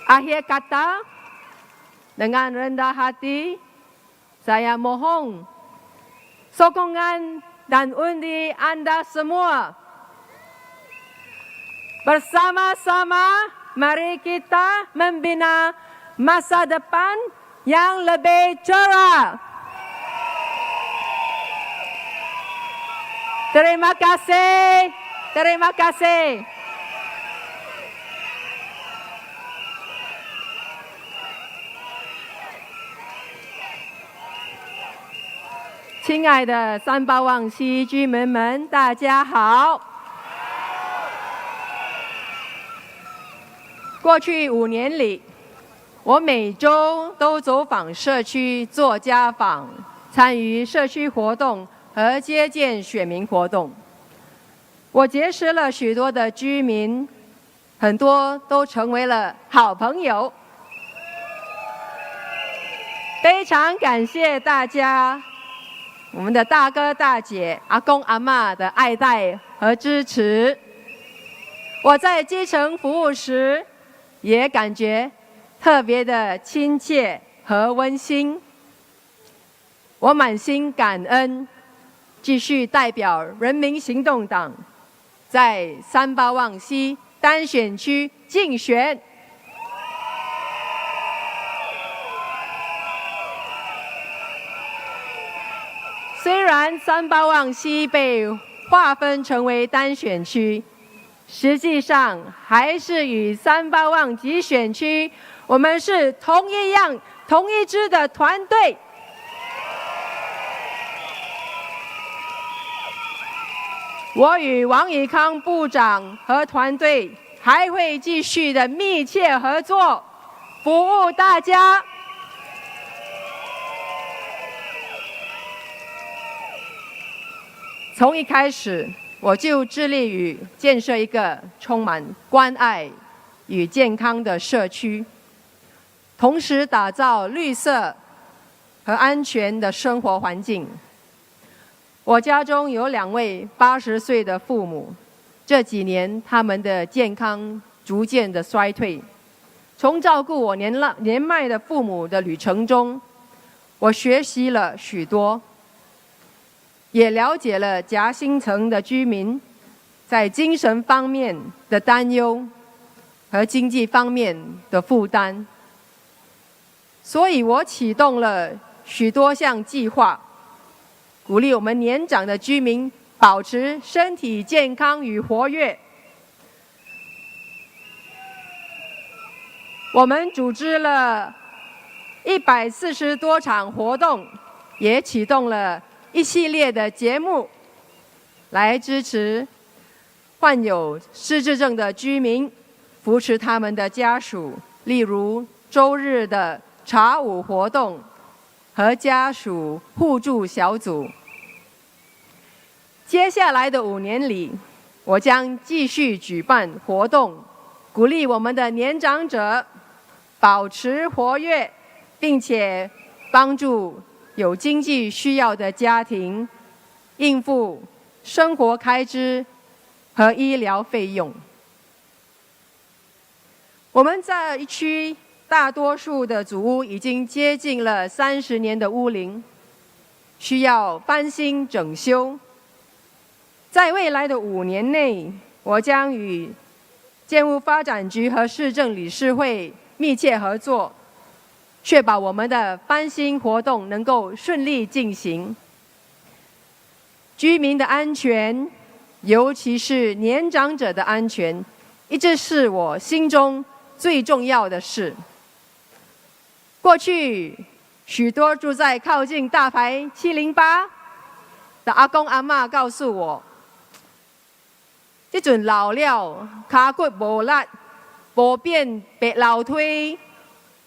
[SPEAKER 6] Akhir kata, dengan rendah hati, saya mohon sokongan dan undi Anda semua. Bersama-sama, mari kita membina masa depan yang lebih cerah. Terima kasih. Terima kasih. 亲爱的三八旺溪居民们，大家好。过去5年里，我每周都走访社区做家访，参与社区活动和接见选民活动。我结识了许多的居民，很多都成为了好朋友。非常感谢大家。 我们的大哥大姐、阿公阿嬷的爱戴和支持，我在基层服务时也感觉特别的亲切和温馨。我满心感恩，继续代表人民行动党在三八旺溪单选区竞选。 虽然三八旺溪被划分成为单选区，实际上还是与三八旺集选区，我们是同一支的团队。我与王以康部长和团队还会继续的密切合作，服务大家。 从一开始，我就致力于建设一个充满关爱与健康的社区，同时打造绿色和安全的生活环境。我家中有2位80岁的父母，这几年他们的健康逐渐的衰退。从照顾我年迈的父母的旅程中，我学习了许多。 也了解了夹心层的居民在精神方面的担忧和经济方面的负担，所以我启动了许多项计划，鼓励我们年长的居民保持身体健康与活跃。我们组织了140多场活动，也启动了 一系列的节目，来支持患有失智症的居民，扶持他们的家属，例如周日的茶舞活动和家属互助小组。接下来的5年里，我将继续举办活动，鼓励我们的年长者保持活跃，并且帮助 有经济需要的家庭应付生活开支和医疗费用。我们在一区大多数的祖屋已经接近了30年的屋龄，需要翻新整修。在未来的5年内，我将与建物发展局和市政理事会密切合作， 确保我们的翻新活动能够顺利进行。居民的安全，尤其是年长者的安全，一直是我心中最重要的事。
[SPEAKER 10] 过去许多住在靠近大排708的阿公阿嬷告诉我，这阵老了，骹骨无力，无便白楼梯，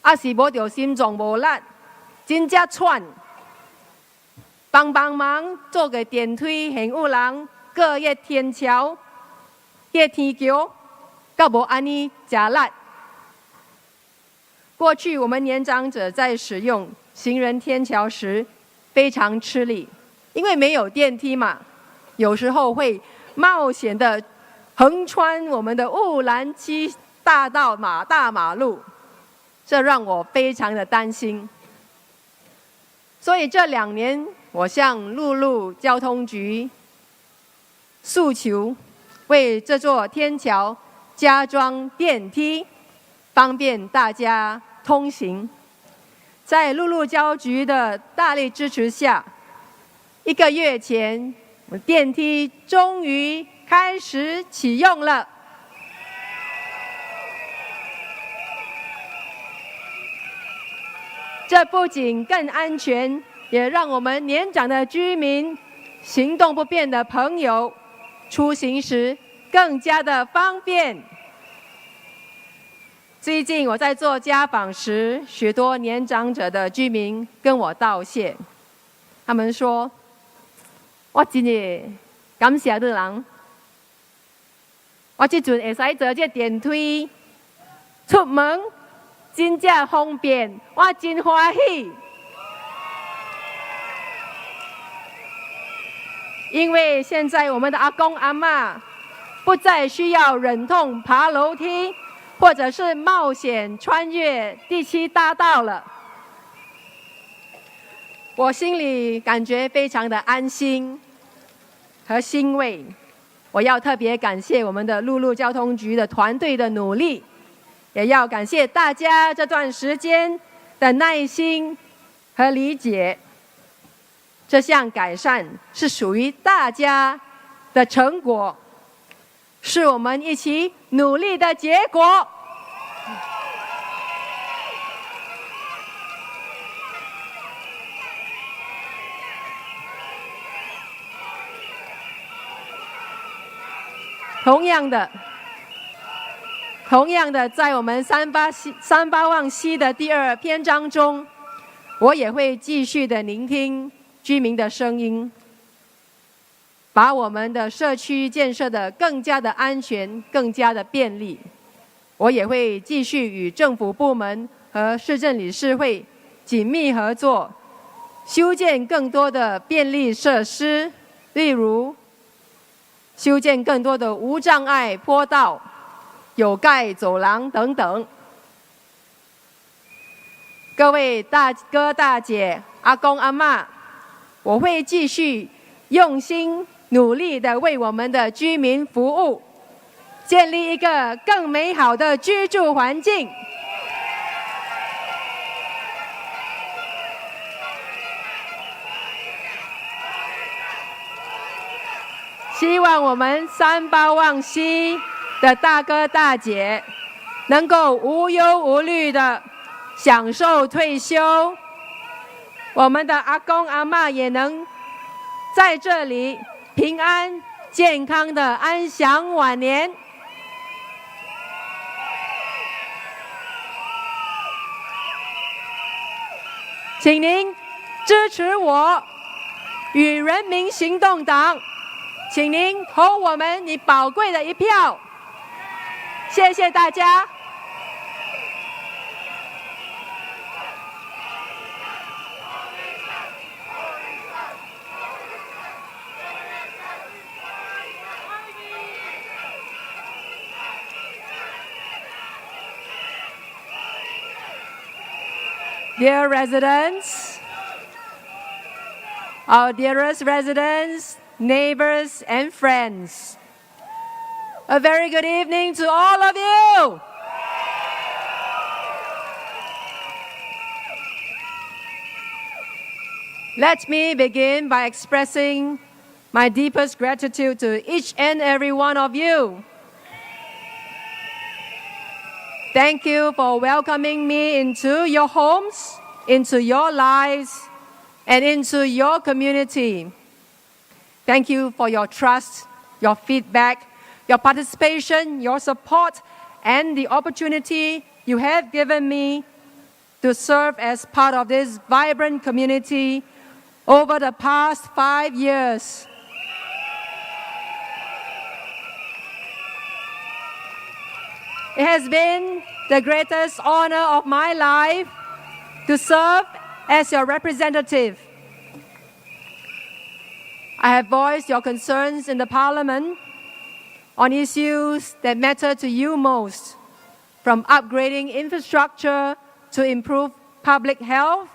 [SPEAKER 10] 还是无着心脏无力，真正喘。帮忙做个电梯，现有人过夜天桥、过天桥，到无安尼吃力。过去我们年长者在使用行人天桥时非常吃力，因为没有电梯嘛，有时候会冒险的横穿我们的乌兰区大道大马路，这让我非常的担心。所以这2年，我向陆路交通局诉求，为这座天桥加装电梯，方便大家通行。在陆路交局的大力支持下，1个月前，电梯终于开始启用了。这不仅更安全，也让我们年长的居民、行动不便的朋友出行时更加的方便。最近我在做家访时，许多年长者的居民跟我道谢，他们说：“我真的感谢你人，我这阵会使坐这电梯出门，真正方便，我真欢喜。”因为现在我们的阿公阿嬷不再需要忍痛爬楼梯，或者是冒险穿越第7大道了，我心里感觉非常的安心和欣慰。我要特别感谢我们的陆路交通局的团队的努力，也要感谢大家这段时间的耐心和理解。这项改善是属于大家的成果，是我们一起努力的结果。同样的，在我们38望西的第2篇章中，我也会继续的聆听居民的声音，把我们的社区建设得更加的安全、更加的便利。我也会继续与政府部门和市政理事会紧密合作，修建更多的便利设施，例如修建更多的无障碍坡道、有盖走廊等等。各位大哥大姐、阿公阿嬷，我会继续用心努力的为我们的居民服务，建立一个更美好的居住环境。希望我们38望西的大哥大姐能够无忧无虑的享受退休，我们的阿公阿嬷也能在这里平安健康的安享晚年。请您支持我与人民行动党，请您投我们你宝贵的一票，谢谢大家。Dear residents, our dearest residents, neighbors and friends, a very good evening to all of you. Let me begin by expressing my deepest gratitude to each and every one of you. Thank you for welcoming me into your homes, into your lives, and into your community. Thank you for your trust, your feedback, your participation, your support, and the opportunity you have given me to serve as part of this vibrant community over the past 5 years. It has been the greatest honor of my life to serve as your representative. I have voiced your concerns in the Parliament on issues that matter to you most, from upgrading infrastructure to improve public health,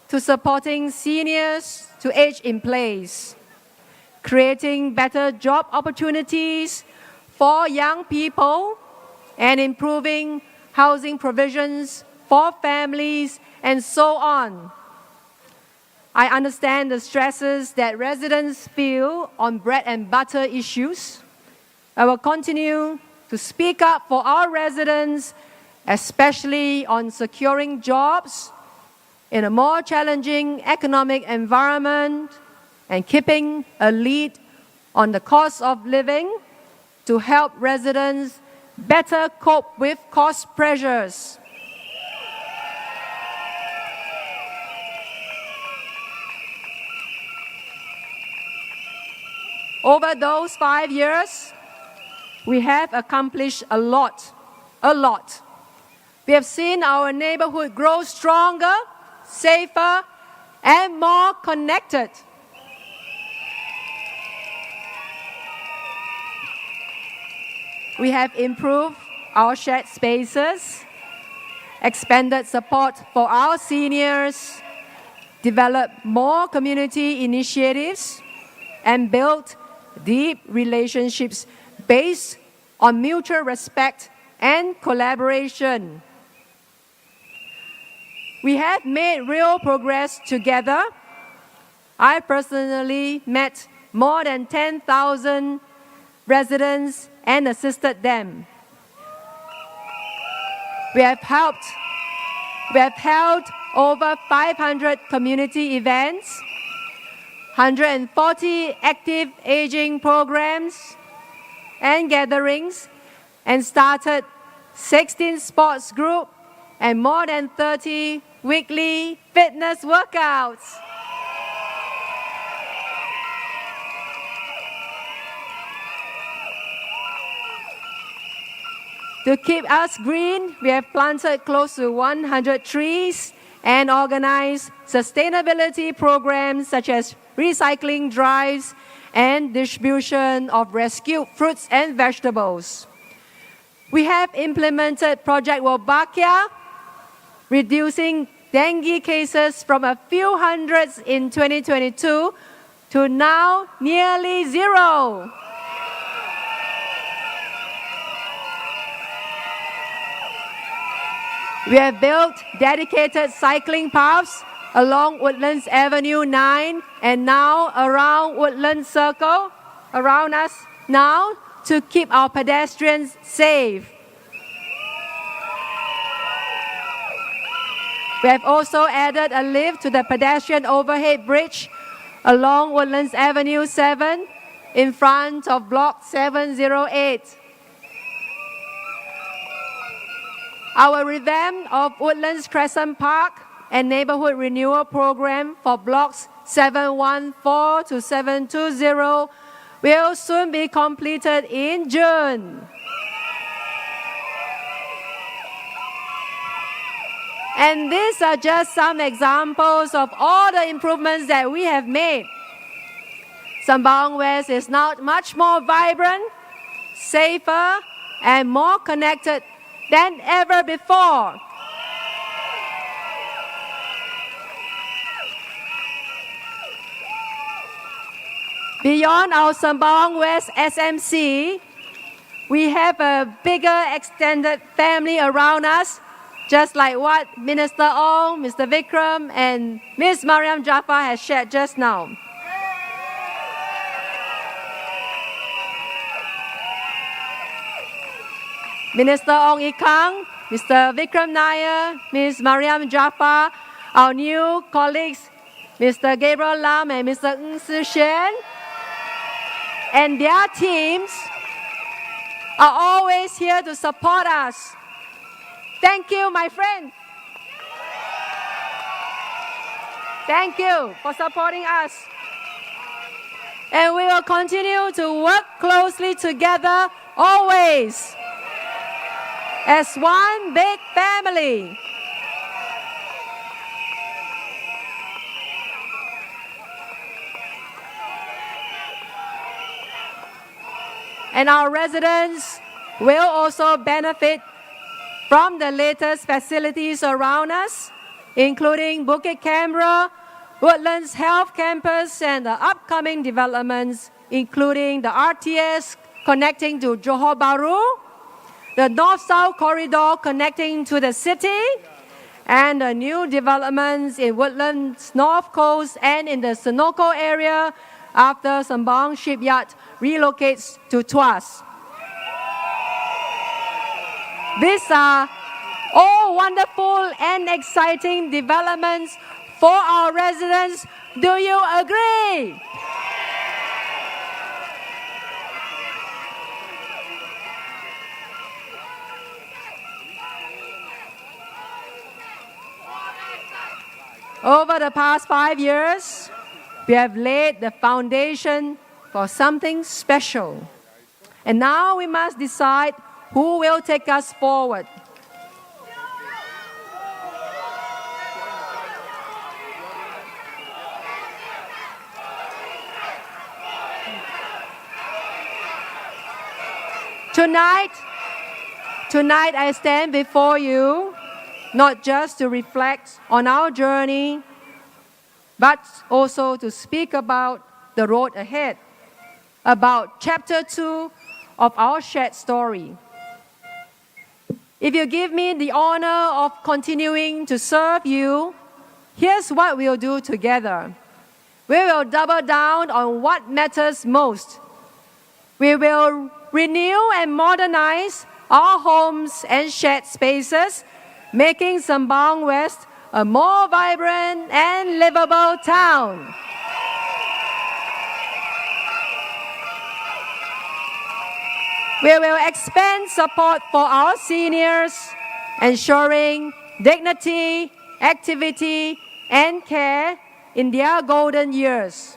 [SPEAKER 10] to supporting seniors to age in place, creating better job opportunities for young people, and improving housing provisions for families, and so on. I understand the stresses that residents feel on bread and butter issues. I will continue to speak up for our residents, especially on securing jobs in a more challenging economic environment and keeping a lead on the cost of living to help residents better cope with cost pressures. Over those 5 years, we have accomplished a lot. We have seen our neighborhood grow stronger, safer, and more connected. We have improved our shared spaces, expanded support for our seniors, developed more community initiatives, and built deep relationships based on mutual respect and collaboration. We have made real progress together. I personally met more than 10,000 residents and assisted them. We have held over 500 community events, 140 active aging programs and gatherings, and started 16 sports groups and more than 30 weekly fitness workouts. To keep us green, we have planted close to 100 trees and organized sustainability programs such as recycling drives and distribution of rescued fruits and vegetables. We have implemented Project Wolbachia, reducing dengue cases from a few hundreds in 2022 to now nearly zero. We have built dedicated cycling paths along Woodlands Avenue 9 and now around Woodlands Circle, around us now, to keep our pedestrians safe. We have also added a lift to the pedestrian overhead bridge along Woodlands Avenue 7 in front of Block 708. Our revamp of Woodlands Crescent Park and neighborhood renewal program for blocks 714 to 720 will soon be completed in June. And these are just some examples of all the improvements that we have made. Sembawang West is now much more vibrant, safer, and more connected than ever before. Beyond our Sembawang West SMC, we have a bigger extended family around us, just like what Minister Ong, Mr. Vikram, and Ms. Mariam Jaffa has shared just now. Minister Ong Ikang, Mr. Vikram Nair, Ms. Mariam Jaffa, our new colleagues, Mr. Gabriel Lam and Mr. Ng Si Shen, and their teams are always here to support us. Thank you, my friends. Thank you for supporting us. And we will continue to work closely together always as one big family. And our residents will also benefit from the latest facilities around us, including Bukit Canberra, Woodlands Health Campus, and the upcoming developments, including the RTS connecting to Johor Bahru, the North-South Corridor connecting to the city, and the new developments in Woodlands North Coast and in the Senoko area after Sembawang Shipyard relocates to Tuas. These are all wonderful and exciting developments for our residents. Do you agree? Over the past 5 years, we have laid the foundation for something special. And now we must decide who will take us forward. Tonight I stand before you not just to reflect on our journey, but also to speak about the road ahead, about chapter 2 of our shared story. If you give me the honor of continuing to serve you, here's what we'll do together. We will double down on what matters most. We will renew and modernize our homes and shared spaces, making Sembawang West a more vibrant and livable town. We will expand support for our seniors, ensuring dignity, activity, and care in their golden years.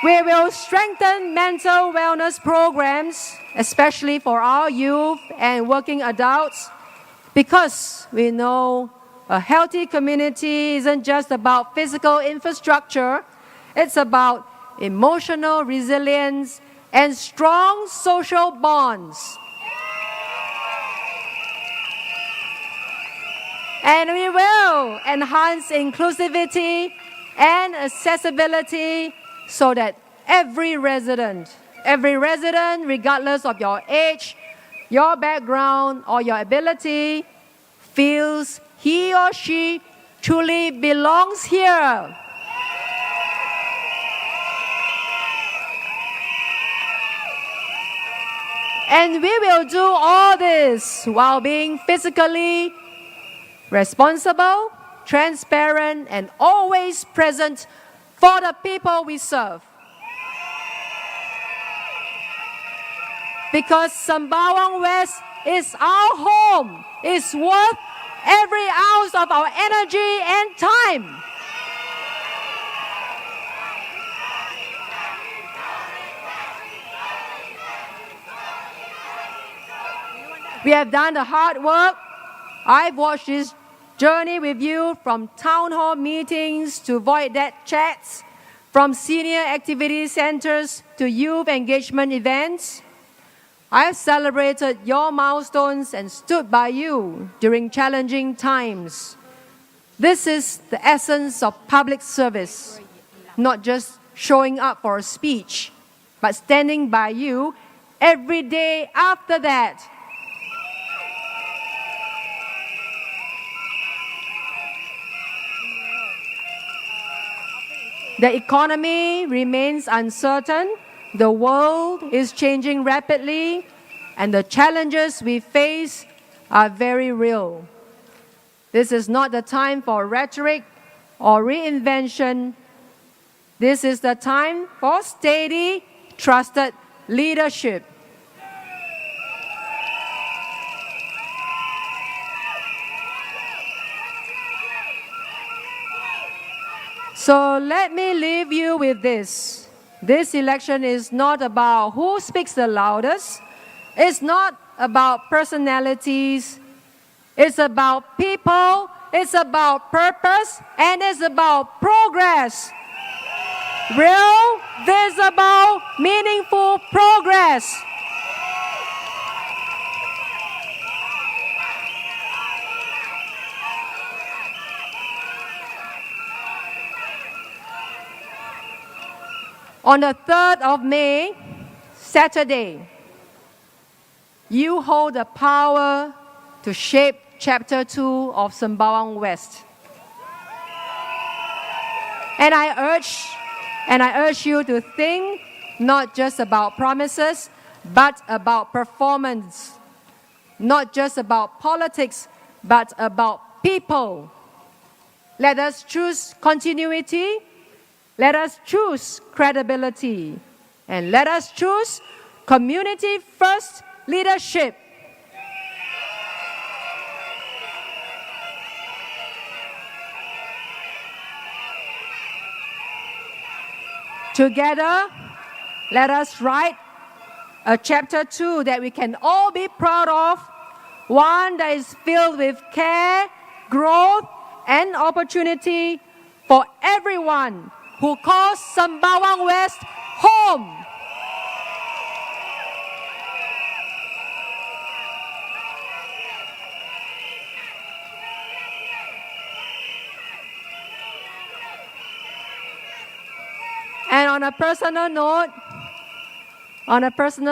[SPEAKER 10] We will strengthen mental wellness programs, especially for our youth and working adults, because we know a healthy community isn't just about physical infrastructure, it's about emotional resilience and strong social bonds. And we will enhance inclusivity and accessibility so that every resident, regardless of your age, your background, or your ability, feels he or she truly belongs here. And we will do all this while being physically responsible, transparent, and always present for the people we serve. Because Sembawang West is our home, is worth every ounce of our energy and time. We have done the hard work. I've watched this journey with you from town hall meetings to void deck chats, from senior activity centers to youth engagement events. I've celebrated your milestones and stood by you during challenging times. This is the essence of public service, not just showing up for a speech, but standing by you every day after that. The economy remains uncertain, The world is changing rapidly, and the challenges we face are very real. This is not the time for rhetoric or reinvention. This is the time for steady, trusted leadership. So let me leave you with this. This election is not about who speaks the loudest. It's not about personalities. It's about people. It's about purpose. And it's about progress. Real, visible, meaningful progress. On the 3rd of May, Saturday, you hold the power to shape Chapter 2 of Sembawang West. And I urge you to think not just about promises, but about performance. Not just about politics, but about people. Let us choose continuity. Let us choose credibility. And let us choose community-first leadership. Together, let us write a chapter 2 that we can all be proud of, one that is filled with care, growth, and opportunity for everyone who calls Sembawang West home. And on a personal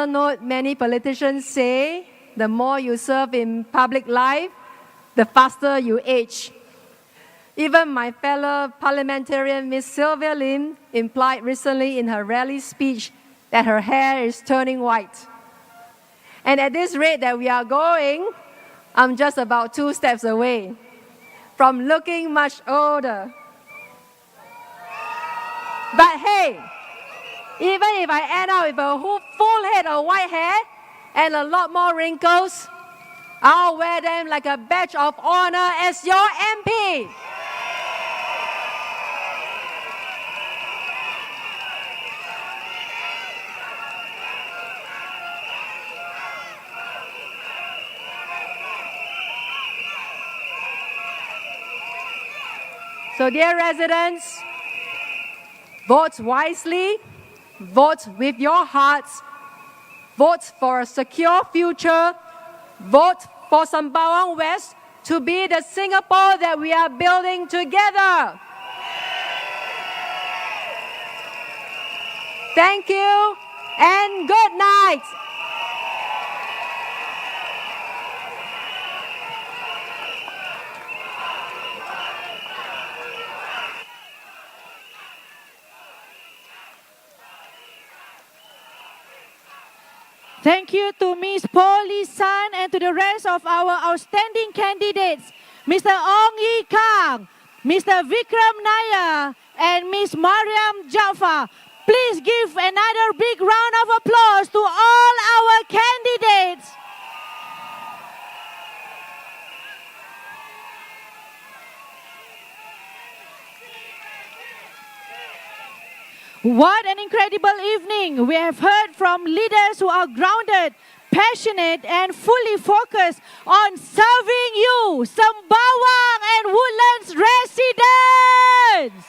[SPEAKER 10] note, many politicians say the more you serve in public life, the faster you age. Even my fellow parliamentarian, Ms. Sylvia Lim, implied recently in her rally speech that her hair is turning white. And at this rate that we are going, I'm just about 2 steps away from looking much older. But hey, even if I end up with a full head of white hair and a lot more wrinkles, I'll wear them like a badge of honor as your MP. So dear residents, vote wisely, vote with your hearts, vote for a secure future, vote for Sembawang West to be the Singapore that we are building together. Thank you and good night.
[SPEAKER 5] Thank you to Ms. Polly San and to the rest of our outstanding candidates, Mr. Ong Yi Kang, Mr. Vikram Nair, and Ms. Mariam Jaffa. Please give another big round of applause to all our candidates. What an incredible evening. We have heard from leaders who are grounded, passionate, and fully focused on serving you, Sembawang and Woodlands residents.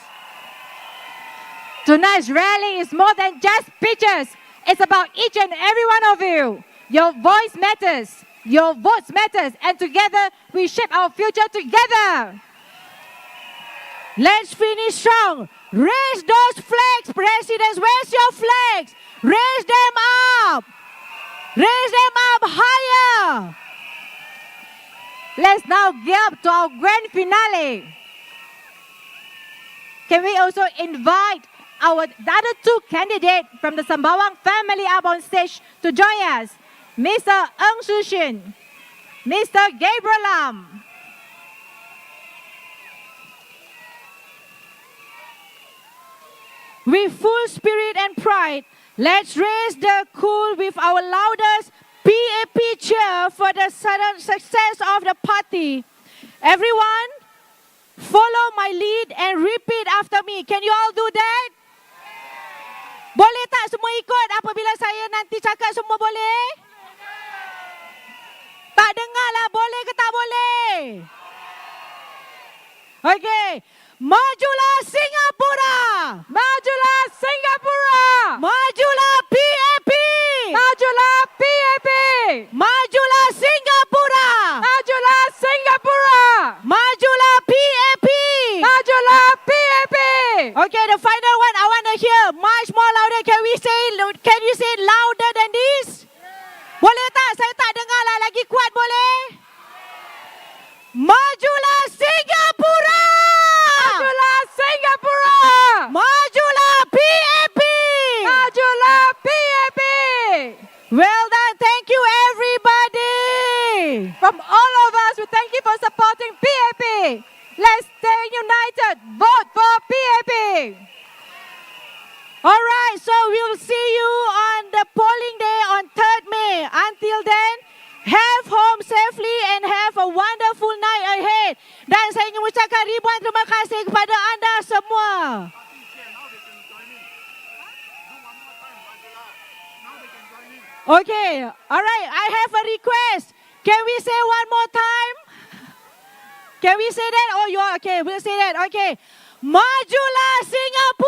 [SPEAKER 6] Tonight's rally is more than just pictures. It's about each and every one of you. Your voice matters. Your votes matters. And together, we shape our future together.
[SPEAKER 5] Let's finish strong. Raise those flags, presidents. Where's your flags? Raise them up. Raise them up higher.
[SPEAKER 6] Let's now gear up to our grand finale. Can we also invite our other two candidates from the Sembawang family up on stage to join us. Mr. Ng Shixin, Mr. Gabriel Lam.
[SPEAKER 5] With full spirit and pride, let's raise the cool with our loudest PAP cheer for the sudden success of the party. Everyone, follow my lead and repeat after me. Can you all do that? Boleh tak semua ikut apabila saya nanti cakap, semua boleh? Tak dengar lah, boleh ke tak boleh? Okay. Majulah Singapura!
[SPEAKER 6] Majulah Singapura!
[SPEAKER 5] Majulah PAP!
[SPEAKER 6] Majulah PAP!
[SPEAKER 5] Majulah Singapura!
[SPEAKER 6] Majulah Singapura!
[SPEAKER 5] Majulah PAP!
[SPEAKER 6] Majulah PAP!
[SPEAKER 5] Okay, the final one I want to hear much more louder. Can you say it louder than this? Boleh tak? Saya tak dengar lah, lagi kuat boleh? Majulah Singapura!
[SPEAKER 6] Majulah Singapura!
[SPEAKER 5] Majulah PAP!
[SPEAKER 6] Majulah PAP!
[SPEAKER 5] Well done. Thank you, everybody.
[SPEAKER 6] From all of us, we thank you for supporting PAP. Let's stay united. Vote for PAP.
[SPEAKER 5] All right, so we'll see you on the polling day on 3rd May. Until then, have home safely and have a wonderful night ahead. Dan saya ingin mengucapkan ribuan terima kasih kepada anda semua. Okay, all right, I have a request. Can we say one more time? Can we say that? Oh, you are okay. We'll say that. Okay. Majulah Singapura!